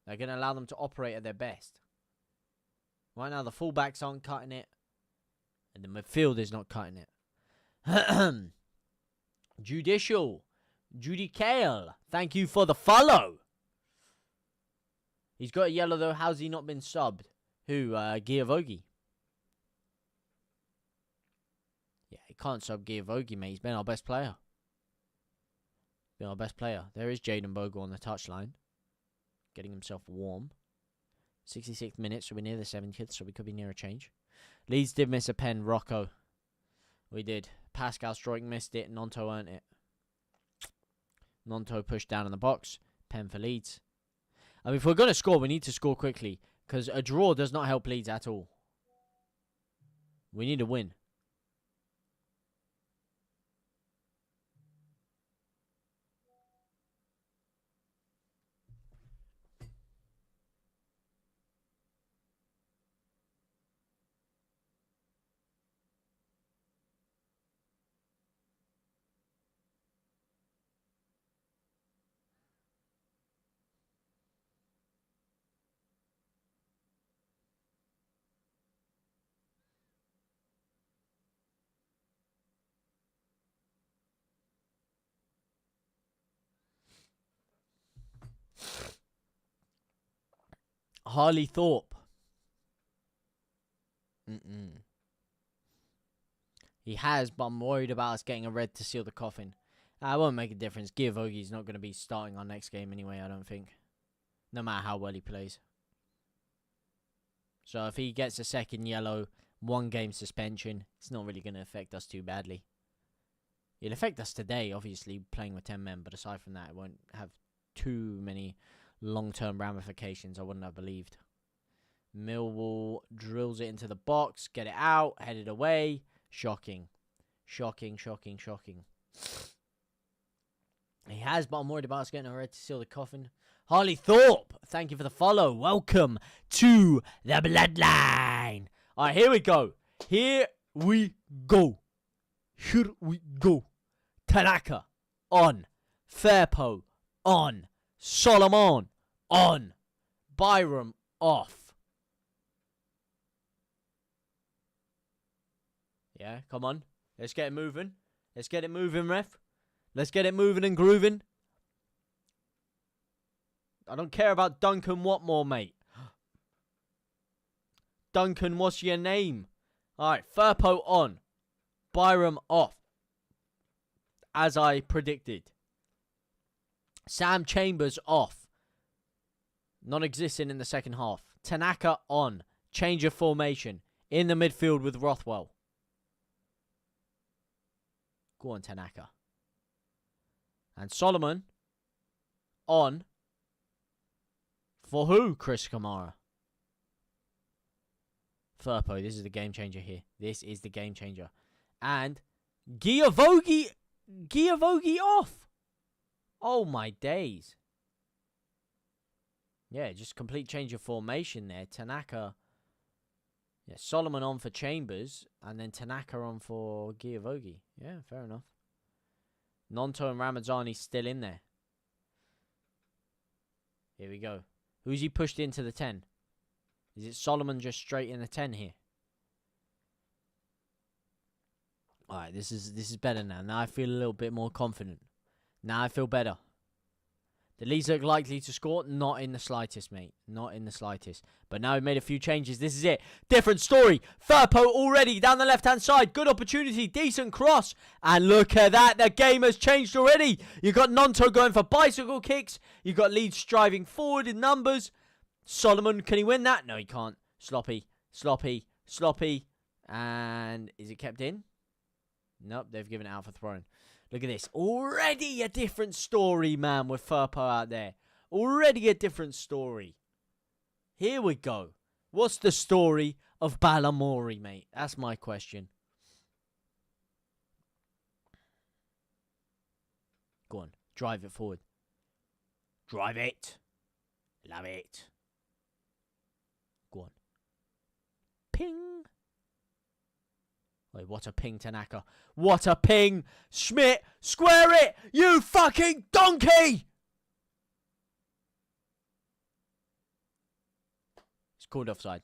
They're going to allow them to operate at their best. Right now, the fullbacks aren't cutting it. And the midfield is not cutting it. Judicial. Judy Kale. Thank you for the follow. He's got a yellow, though. How's he not been subbed? Who? Giavogi. Yeah, he can't sub Giavogi, mate. He's been our best player. Been our best player. There is Jaden Bogle on the touchline. Getting himself warm. 66th minute, so we're near the 70th, so we could be near a change. Leeds did miss a pen. Rocco. We did. Pascal Stroik missed it. Nonto earned it. Nonto pushed down in the box. Pen for Leeds. I mean, if we're going to score, we need to score quickly. Because a draw does not help Leeds at all. We need a win. Harley Thorpe. He has, but I'm worried about us getting a red to seal the coffin. It won't make a difference. Giavogi's not going to be starting our next game anyway, I don't think. No matter how well he plays. So if he gets a second yellow, 1 game suspension, it's not really going to affect us too badly. It'll affect us today, obviously, playing with 10 men. But aside from that, it won't have too many long-term ramifications, I wouldn't have believed. Millwall drills it into the box. Get it out. Headed away. Shocking. Shocking, shocking, shocking. He has, but I'm worried about us getting a red to seal the coffin. Harley Thorpe, thank you for the follow. Welcome to the Bloodline. All right, here we go. Here we go. Here we go. Tanaka on. Firpo on. Solomon on. Byram off. Yeah, come on. Let's get it moving. Let's get it moving, ref. Let's get it moving and grooving. I don't care about Duncan Watmore, mate. Duncan, what's your name? Alright, Firpo on. Byram off. As I predicted. Sam Chambers off. Non-existent in the second half. Tanaka on. Change of formation. In the midfield with Rothwell. Go on, Tanaka. And Solomon on. For who? Chris Kamara. Firpo, this is the game changer here. This is the game changer. And Giavogi off. Oh my days. Yeah, just complete change of formation there. Tanaka. Yeah, Solomon on for Chambers. And then Tanaka on for Giavogi. Yeah, fair enough. Nonto and Ramazani still in there. Here we go. Who's he pushed into the 10? Is it Solomon just straight in the 10 here? Alright, this is better now. Now I feel a little bit more confident. Now I feel better. The Leeds look likely to score. Not in the slightest, mate. Not in the slightest. But now we've made a few changes. This is it. Different story. Firpo already down the left-hand side. Good opportunity. Decent cross. And look at that. The game has changed already. You've got Nonto going for bicycle kicks. You've got Leeds striving forward in numbers. Solomon, can he win that? No, he can't. Sloppy. Sloppy. Sloppy. And is it kept in? Nope, they've given it out for throwing. Look at this. Already a different story, man, with Firpo out there. Already a different story. Here we go. What's the story of Balamori, mate? That's my question. Go on. Drive it forward. Drive it. Love it. Go on. Ping. Wait, what a ping, Tanaka. What a ping. Schmidt, square it. You fucking donkey. It's called offside.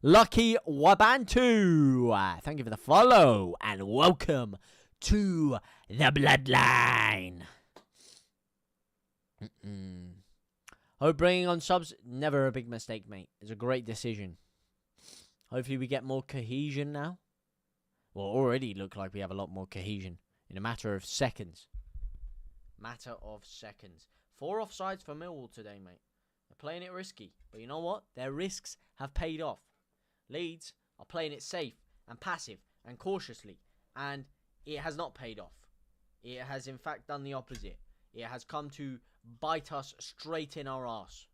Lucky Wabantu. Thank you for the follow. And welcome to the bloodline. Hope bringing on subs, never a big mistake, mate. It's a great decision. Hopefully we get more cohesion now. Well, already look like we have a lot more cohesion in a matter of seconds. 4 offsides for Millwall today, mate. They're playing it risky. But you know what? Their risks have paid off. Leeds are playing it safe and passive and cautiously. And it has not paid off. It has, in fact, done the opposite. It has come to bite us straight in our arse.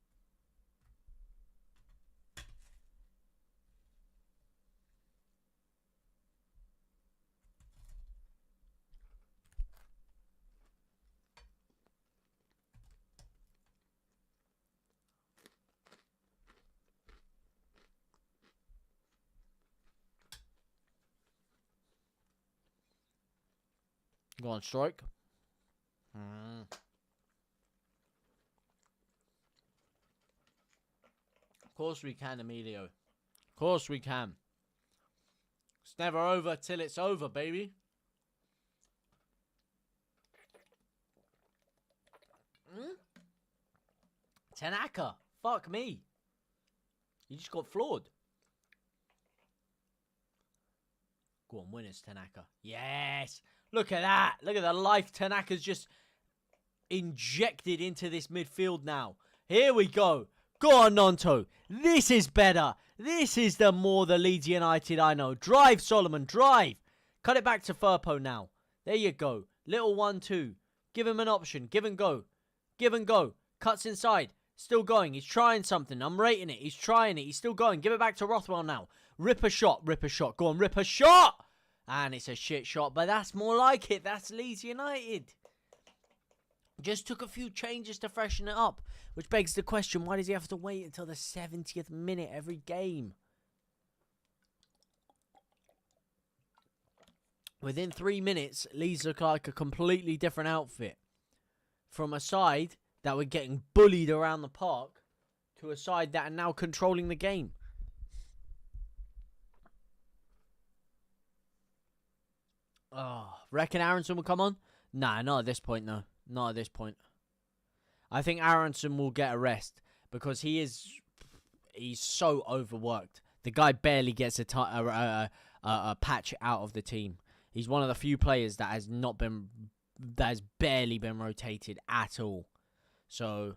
Go on, strike. Of course we can, Emilio. Of course we can. It's never over till it's over, baby. Tanaka, fuck me. You just got floored. Go on, winners, Tanaka. Yes. Look at that. Look at the life Tanaka's just injected into this midfield now. Here we go. Go on, Nonto. This is better. This is the Leeds United I know. Drive, Solomon. Drive. Cut it back to Firpo now. There you go. Little 1-2. Give him an option. Give and go. Give and go. Cuts inside. Still going. He's trying something. I'm rating it. He's trying it. He's still going. Give it back to Rothwell now. Rip a shot. Rip a shot. Go on. Rip a shot. And it's a shit shot. But that's more like it. That's Leeds United. Just took a few changes to freshen it up. Which begs the question, why does he have to wait until the 70th minute every game? Within 3 minutes, Leeds look like a completely different outfit. From a side that were getting bullied around the park to a side that are now controlling the game. Oh, reckon Aronson will come on? Nah, not at this point, no. Not at this point. I think Aronson will get a rest because he's so overworked. The guy barely gets a patch out of the team. He's one of the few players that has barely been rotated at all. So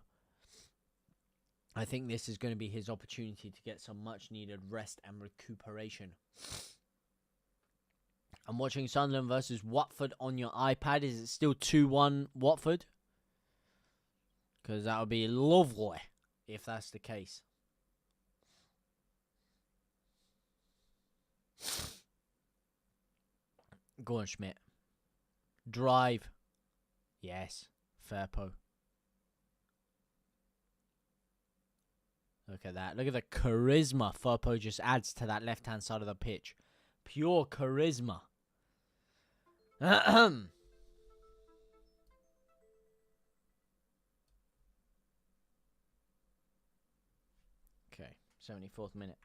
I think this is going to be his opportunity to get some much needed rest and recuperation. I'm watching Sunderland versus Watford on your iPad. Is it still 2-1 Watford? Because that would be lovely if that's the case. Go on, Schmidt. Drive. Yes. Firpo. Look at that. Look at the charisma Firpo just adds to that left-hand side of the pitch. Pure charisma. Okay, 74th minute.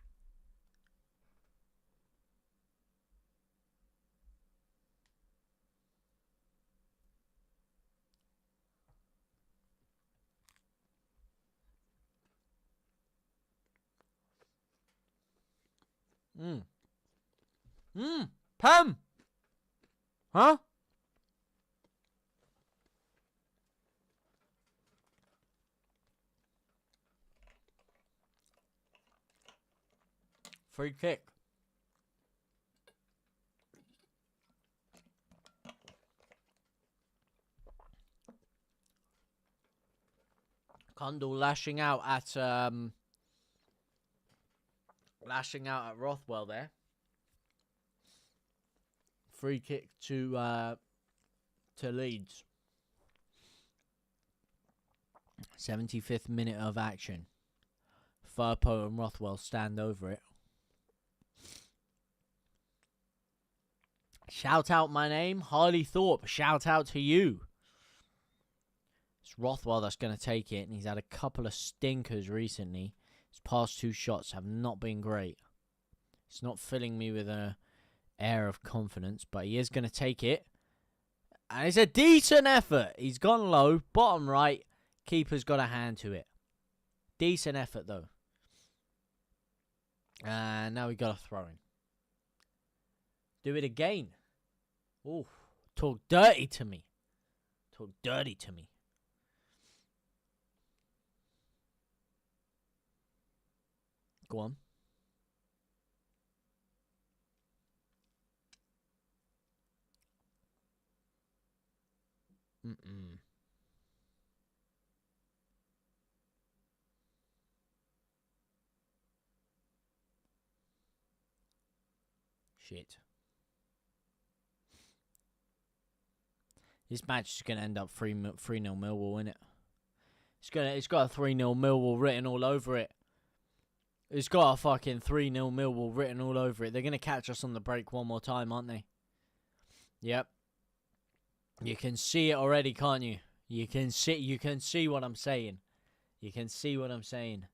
Pam! Huh? Free kick. Kundal lashing out at Rothwell there. Free kick to Leeds. 75th minute of action. Firpo and Rothwell stand over it. Shout out my name, Harley Thorpe. Shout out to you. It's Rothwell that's going to take it, and he's had a couple of stinkers recently. His past 2 shots have not been great. It's not filling me with an air of confidence, but he is going to take it. And it's a decent effort. He's gone low, bottom right. Keeper's got a hand to it. Decent effort, though. And now we got a throw-in. Do it again. Oh, talk dirty to me. Talk dirty to me. Go on. Shit. This match is going to end up 3-0 Millwall, isn't it? It's got a 3-0 Millwall written all over it. It's got a fucking 3-0 Millwall written all over it. They're going to catch us on the break one more time, aren't they? Yep. You can see it already, can't you? You can see what I'm saying. You can see what I'm saying.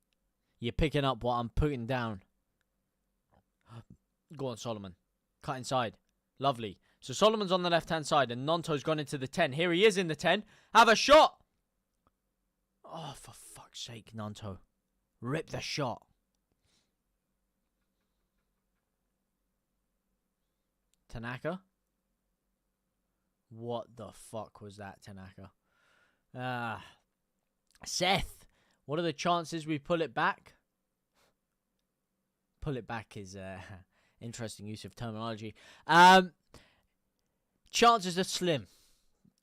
You're picking up what I'm putting down. Go on, Solomon. Cut inside. Lovely. So Solomon's on the left-hand side, and Nonto's gone into the 10. Here he is in the 10. Have a shot! Oh, for fuck's sake, Nonto. Rip the shot. Tanaka? What the fuck was that, Tanaka? Seth, what are the chances we pull it back? Pull it back is interesting use of terminology. Chances are slim.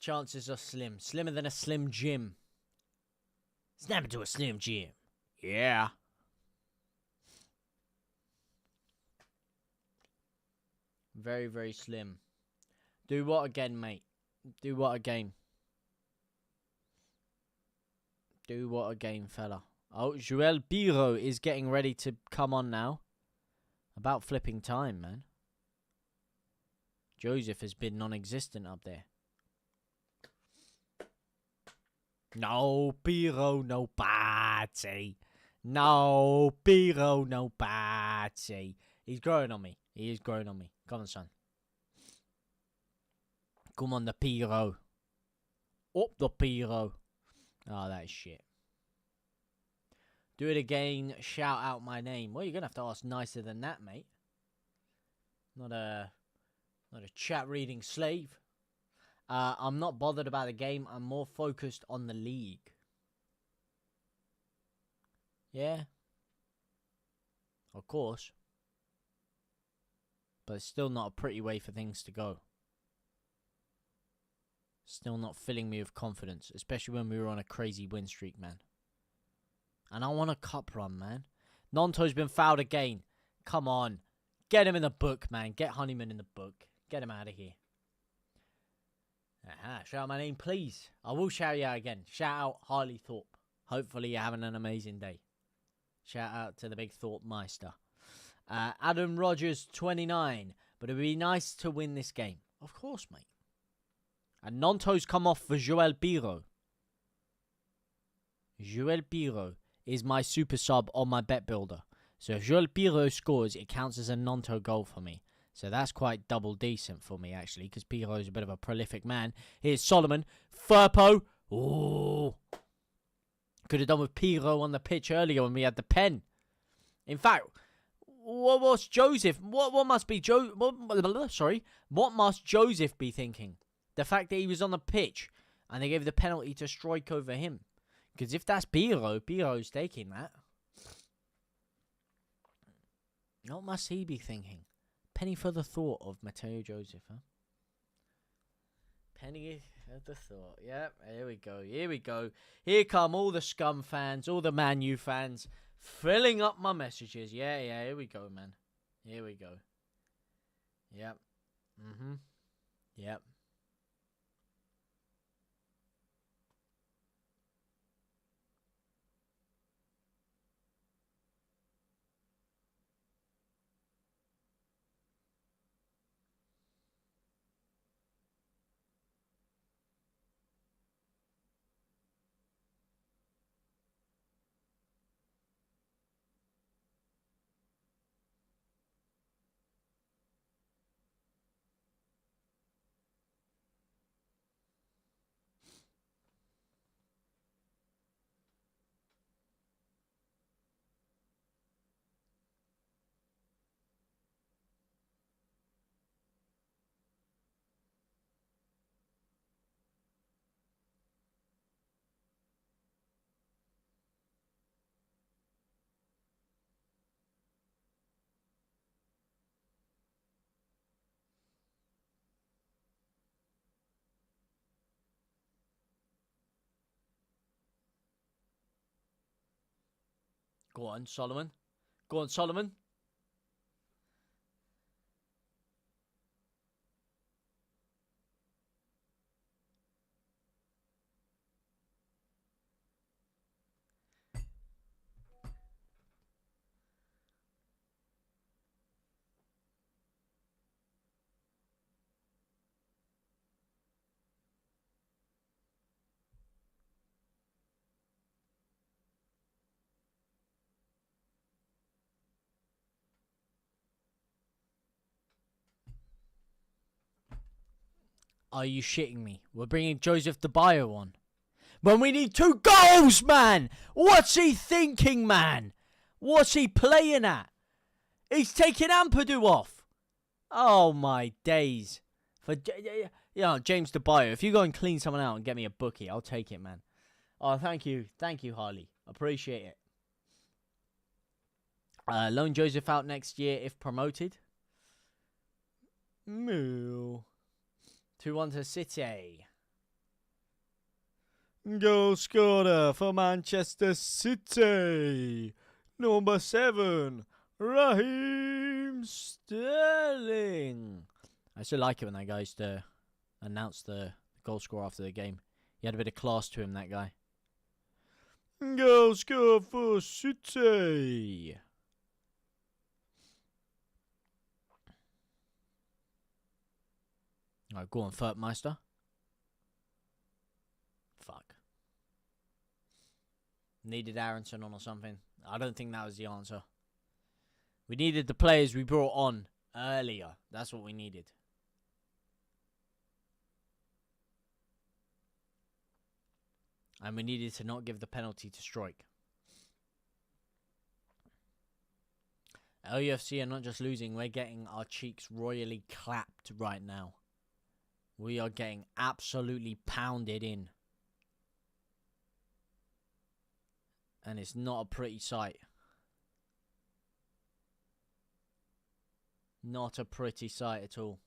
Chances are slim. Slimmer than a Slim Jim. Snap into a Slim Jim. Yeah. Very, very slim. Do what again, mate? Do what again? Do what again, fella? Oh, Joel Biro is getting ready to come on now. About flipping time, man. Joseph has been non-existent up there. No, Biro, no party. No, Biro, no party. He's growing on me. He is growing on me. Come on, son. Come on, the Piro. Up the Piro. Oh, that is shit. Do it again. Shout out my name. Well, you're going to have to ask nicer than that, mate. Not a chat reading slave. I'm not bothered about the game. I'm more focused on the league. Yeah. Of course. But it's still not a pretty way for things to go. Still not filling me with confidence. Especially when we were on a crazy win streak, man. And I want a cup run, man. Nonto's been fouled again. Come on. Get him in the book, man. Get Honeyman in the book. Get him out of here. Aha, shout out my name, please. I will shout you out again. Shout out Harley Thorpe. Hopefully you're having an amazing day. Shout out to the big Thorpe Meister. Adam Rogers, 29. But it would be nice to win this game. Of course, mate. And Nonto's come off for Joel Biro. Joel Biro is my super sub on my bet builder. So if Joel Biro scores, it counts as a Nonto goal for me. So that's quite double decent for me, actually, because Piro is a bit of a prolific man. Here's Solomon. Firpo. Oh. Could have done with Piro on the pitch earlier when we had the pen. In fact, what was Joseph? What must be What must Joseph be thinking? The fact that he was on the pitch and they gave the penalty to strike over him. Because if that's Piro's taking that. What must he be thinking? Penny for the thought of Matteo Joseph, huh? Penny for the thought. Yep, here we go. Here we go. Here come all the Scum fans, all the Man U fans, filling up my messages. Yeah, here we go, man. Here we go. Yep. Yep. Go on, Solomon. Go on, Solomon. Are you shitting me? We're bringing Joseph DeBio on. When we need 2 goals, man! What's he thinking, man? What's he playing at? He's taking Ampadu off. Oh, my days. James DeBio, if you go and clean someone out and get me a bookie, I'll take it, man. Oh, thank you. Thank you, Harley. Appreciate it. Loan Joseph out next year if promoted. Moo. 2-1 to City. Goal scorer for Manchester City. Number 7, Raheem Sterling. I still like it when that guy used to announce the goal scorer after the game. He had a bit of class to him, that guy. Goal scorer for City. Alright, go on, Fertmeister. Fuck. Needed Aronson on or something. I don't think that was the answer. We needed the players we brought on earlier. That's what we needed. And we needed to not give the penalty to Strike. LUFC are not just losing, we're getting our cheeks royally clapped right now. We are getting absolutely pounded in. And it's not a pretty sight. Not a pretty sight at all.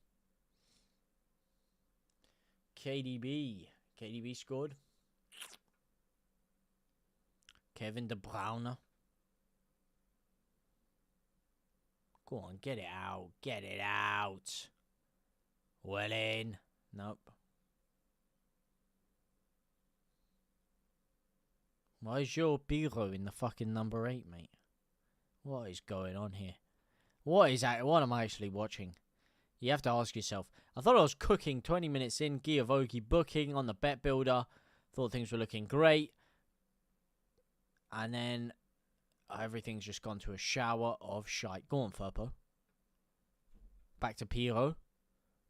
KDB. KDB scored. Kevin De Bruyne. Go on, get it out. Get it out. Well in. Nope. Why is your Biro in the fucking number 8, mate? What is going on here? What is that? What am I actually watching? You have to ask yourself. I thought I was cooking 20 minutes in. Giavogi booking on the bet builder. Thought things were looking great. And then everything's just gone to a shower of shite. Go on, Firpo. Back to Piro.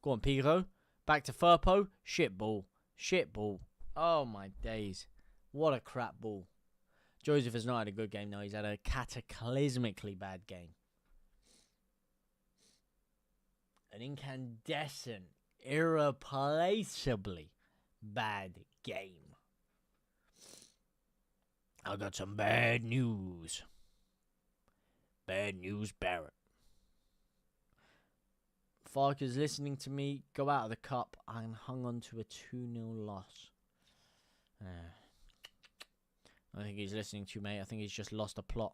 Go on, Piro. Back to Firpo. Shit ball. Shit ball. Oh, my days. What a crap ball. Joseph has not had a good game, though. He's had a cataclysmically bad game. An incandescent, irreplaceably bad game. I got some bad news. Bad news, Barrett. Fark is listening to me go out of the cup and hung on to a 2-0 loss. I think he's listening to you, mate. I think he's just lost a plot.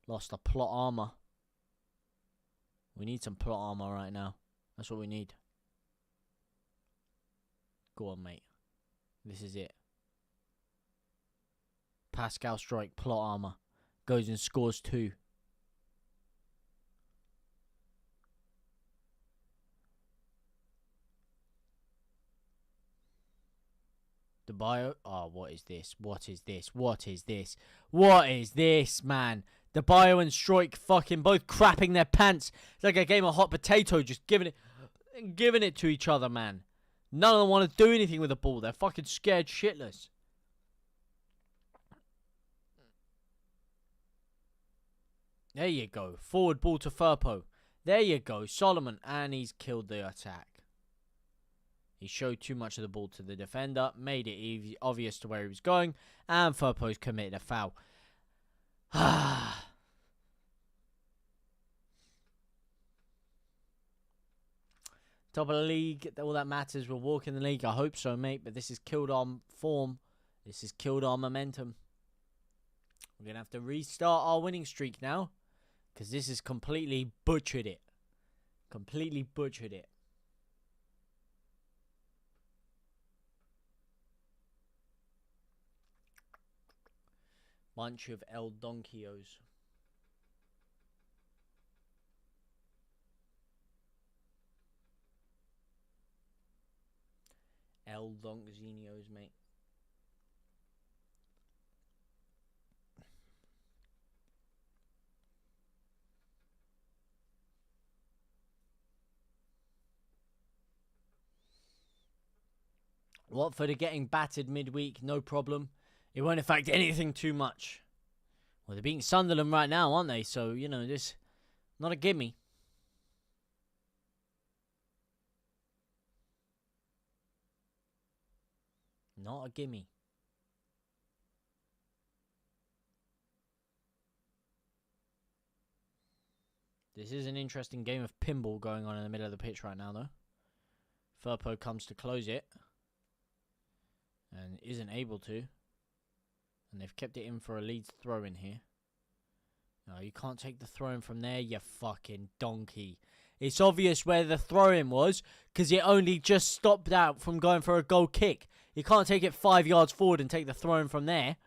Lost a plot armor. We need some plot armor right now. That's what we need. Go on, mate. This is it. Pascal Strike, plot armor. Goes and scores 2. The bio. Oh, what is this? What is this? What is this? What is this, man? The bio and Strike fucking both crapping their pants. It's like a game of hot potato, just giving it to each other, man. None of them want to do anything with the ball. They're fucking scared shitless. There you go. Forward ball to Firpo. There you go. Solomon. And he's killed the attack. He showed too much of the ball to the defender. Made it obvious to where he was going. And Firpo's committed a foul. Top of the league. All that matters. We'll walk in the league. I hope so, mate. But this has killed our form. This has killed our momentum. We're going to have to restart our winning streak now. Because this has completely butchered it. Completely butchered it. Bunch of El Donkios. El Donkzinios, mate. Watford are getting battered midweek, no problem. It won't affect anything too much. Well, they're beating Sunderland right now, aren't they? So, you know, this not a gimme. Not a gimme. This is an interesting game of pinball going on in the middle of the pitch right now, though. Firpo comes to close it. And isn't able to. And they've kept it in for a Leeds throw in here. No, you can't take the throw in from there, you fucking donkey. It's obvious where the throw in was, because it only just stopped out from going for a goal kick. You can't take it 5 yards forward and take the throw in from there.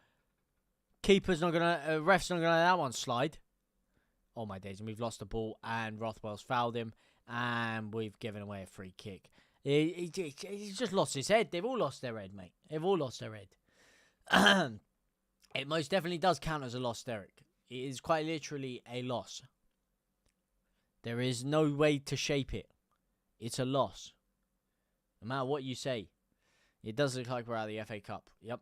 Keeper's not gonna, ref's not gonna let that one slide. Oh my days, and we've lost the ball, and Rothwell's fouled him, and we've given away a free kick. He's just lost his head. They've all lost their head, mate. They've all lost their head. It most definitely does count as a loss, Derek. It is quite literally a loss. There is no way to shape it. It's a loss. No matter what you say. It does look like we're out of the FA Cup. Yep.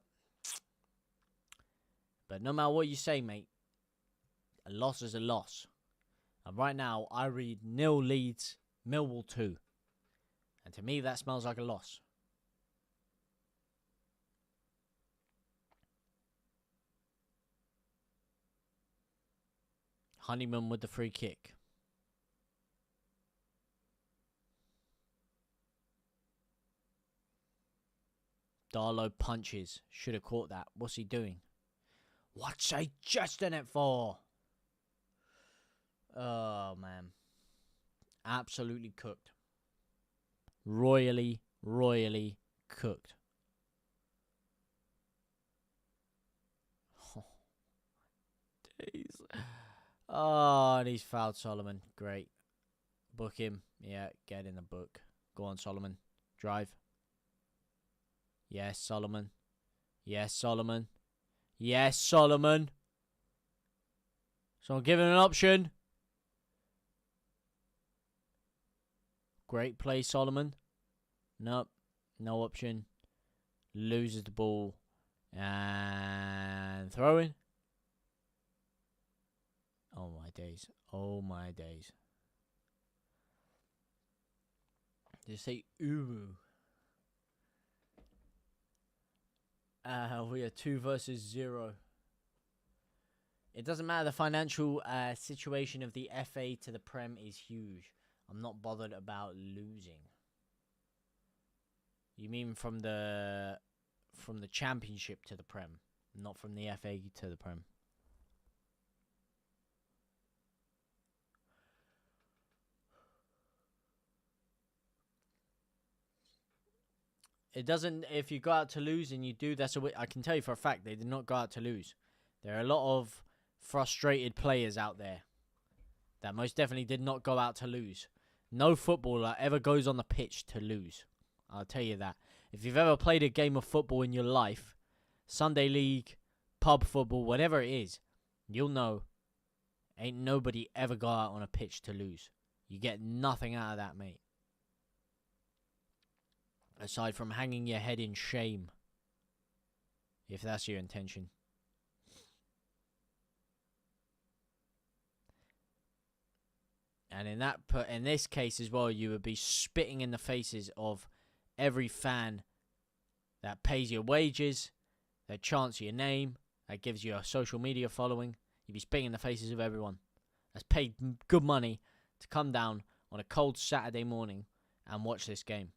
But no matter what you say, mate, a loss is a loss. And right now, I read 0 Leeds, Millwall 2. And to me, that smells like a loss. Honeyman with the free kick. Darlow punches. Should have caught that. What's he doing? What's he just in it for? Oh, man. Absolutely cooked. Royally cooked. Oh, days. Oh, and he's fouled Solomon. Great. Book him. Yeah, get in the book. Go on, Solomon. Drive. Yes, Solomon. Yes, Solomon. Yes, Solomon. So I'm giving an option. Great play, Solomon. Nope. No option. Loses the ball. And throwing. Oh my days. Oh my days. Just say Uwu. We are 2 versus 0. It doesn't matter. The financial situation of the FA to the Prem is huge. I'm not bothered about losing. You mean from the Championship to the Prem, not from the FA to the Prem. It doesn't. If you go out to lose and you do, I can tell you for a fact they did not go out to lose. There are a lot of frustrated players out there that most definitely did not go out to lose. No footballer ever goes on the pitch to lose. I'll tell you that. If you've ever played a game of football in your life, Sunday league, pub football, whatever it is, you'll know ain't nobody ever got out on a pitch to lose. You get nothing out of that, mate. Aside from hanging your head in shame. If that's your intention. And in this case as well, you would be spitting in the faces of every fan that pays your wages, that chants your name, that gives you a social media following. You'd be spitting in the faces of everyone that's paid good money to come down on a cold Saturday morning and watch this game.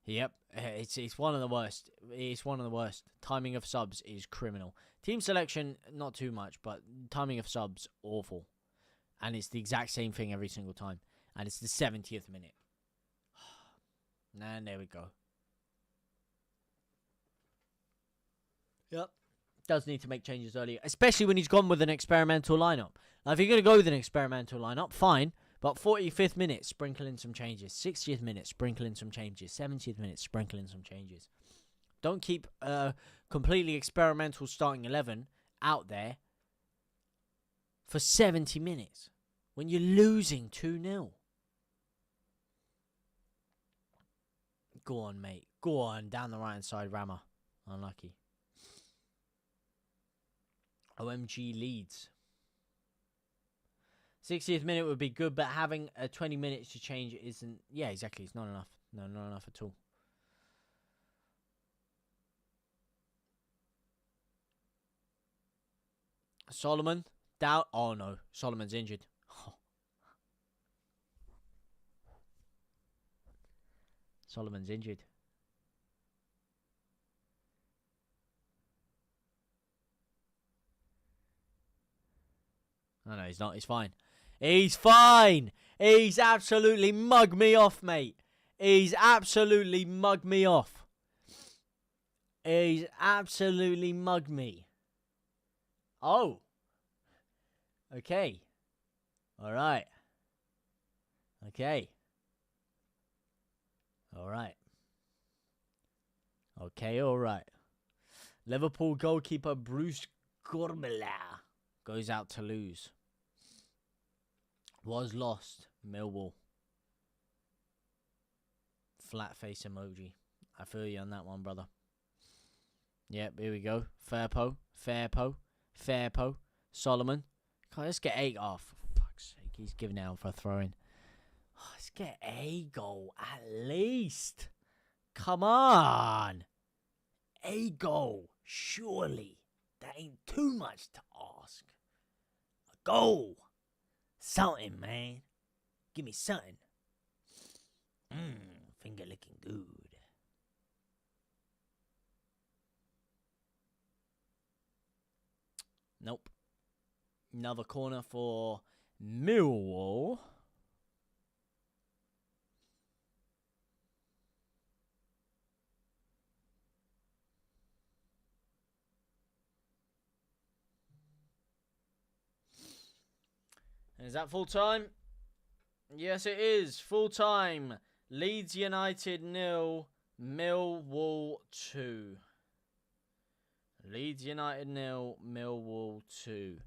Yep, it's one of the worst. It's one of the worst. Timing of subs is criminal. Team selection, not too much, but timing of subs, awful. And it's the exact same thing every single time. And it's the 70th minute. And there we go. Yep. Does need to make changes earlier, especially when he's gone with an experimental lineup. Now, if you're going to go with an experimental lineup, fine. But 45th minute, sprinkle in some changes. 60th minute, sprinkle in some changes. 70th minute, sprinkle in some changes. Don't keep completely experimental starting 11 out there for 70 minutes when you're losing 2-0. Go on, mate. Go on. Down the right-hand side, Rammer. Unlucky. OMG Leeds. 60th minute would be good, but having 20 minutes to change isn't... Yeah, exactly. It's not enough. No, not enough at all. Solomon. Doubt. Oh, no. Solomon's injured. Oh. Solomon's injured. No, he's not. He's fine. He's fine. He's absolutely mugged me off, mate. He's absolutely mugged me off. He's absolutely mugged me. Oh. Okay. All right. Okay. All right. Okay, all right. Liverpool goalkeeper Bruce Gorbela goes out to lose. Was lost. Millwall. Flat face emoji. I feel you on that one, brother. Yep, here we go. Fair po. Fair po. Fair po. Solomon. Let's get 8 off. For fuck's sake, he's giving out for a throw-in. Oh, let's get a goal at least. Come on. A goal. Surely. That ain't too much to ask. A goal. Something, man. Give me something. Finger looking good. Nope. Another corner for Millwall. Is that full time? Yes, it is. Full time. Leeds United 0, Millwall 2. Leeds United 0, Millwall 2.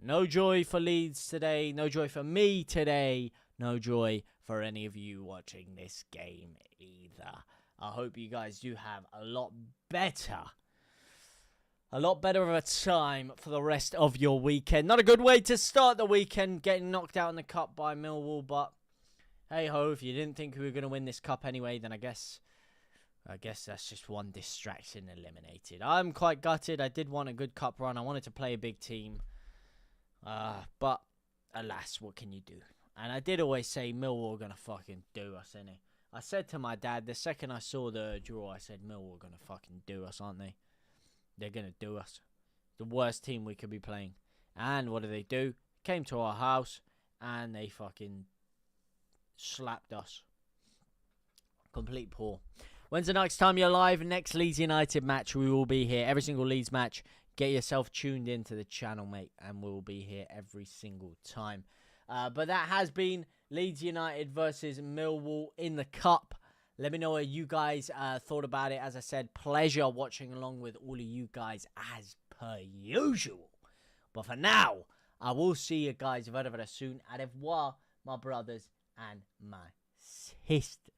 No joy for Leeds today. No joy for me today. No joy for any of you watching this game either. I hope you guys do have a lot better of a time for the rest of your weekend. Not a good way to start the weekend, getting knocked out in the cup by Millwall, but hey ho, if you didn't think we were going to win this cup anyway, then I guess that's just one distraction eliminated. I'm quite gutted. I did want a good cup run. I wanted to play a big team. But alas, what can you do? And I did always say Millwall are going to fucking do us, innit? I said to my dad, the second I saw the draw, I said Millwall are going to fucking do us, aren't they? They're going to do us. The worst team we could be playing. And what do? Came to our house and they fucking slapped us. Complete poor. When's the next time you're live? Next Leeds United match, we will be here. Every single Leeds match. Get yourself tuned into the channel, mate. And we'll be here every single time. But that has been Leeds United versus Millwall in the Cup. Let me know what you guys thought about it. As I said, pleasure watching along with all of you guys as per usual. But for now, I will see you guys very, very soon. Au revoir, my brothers and my sisters.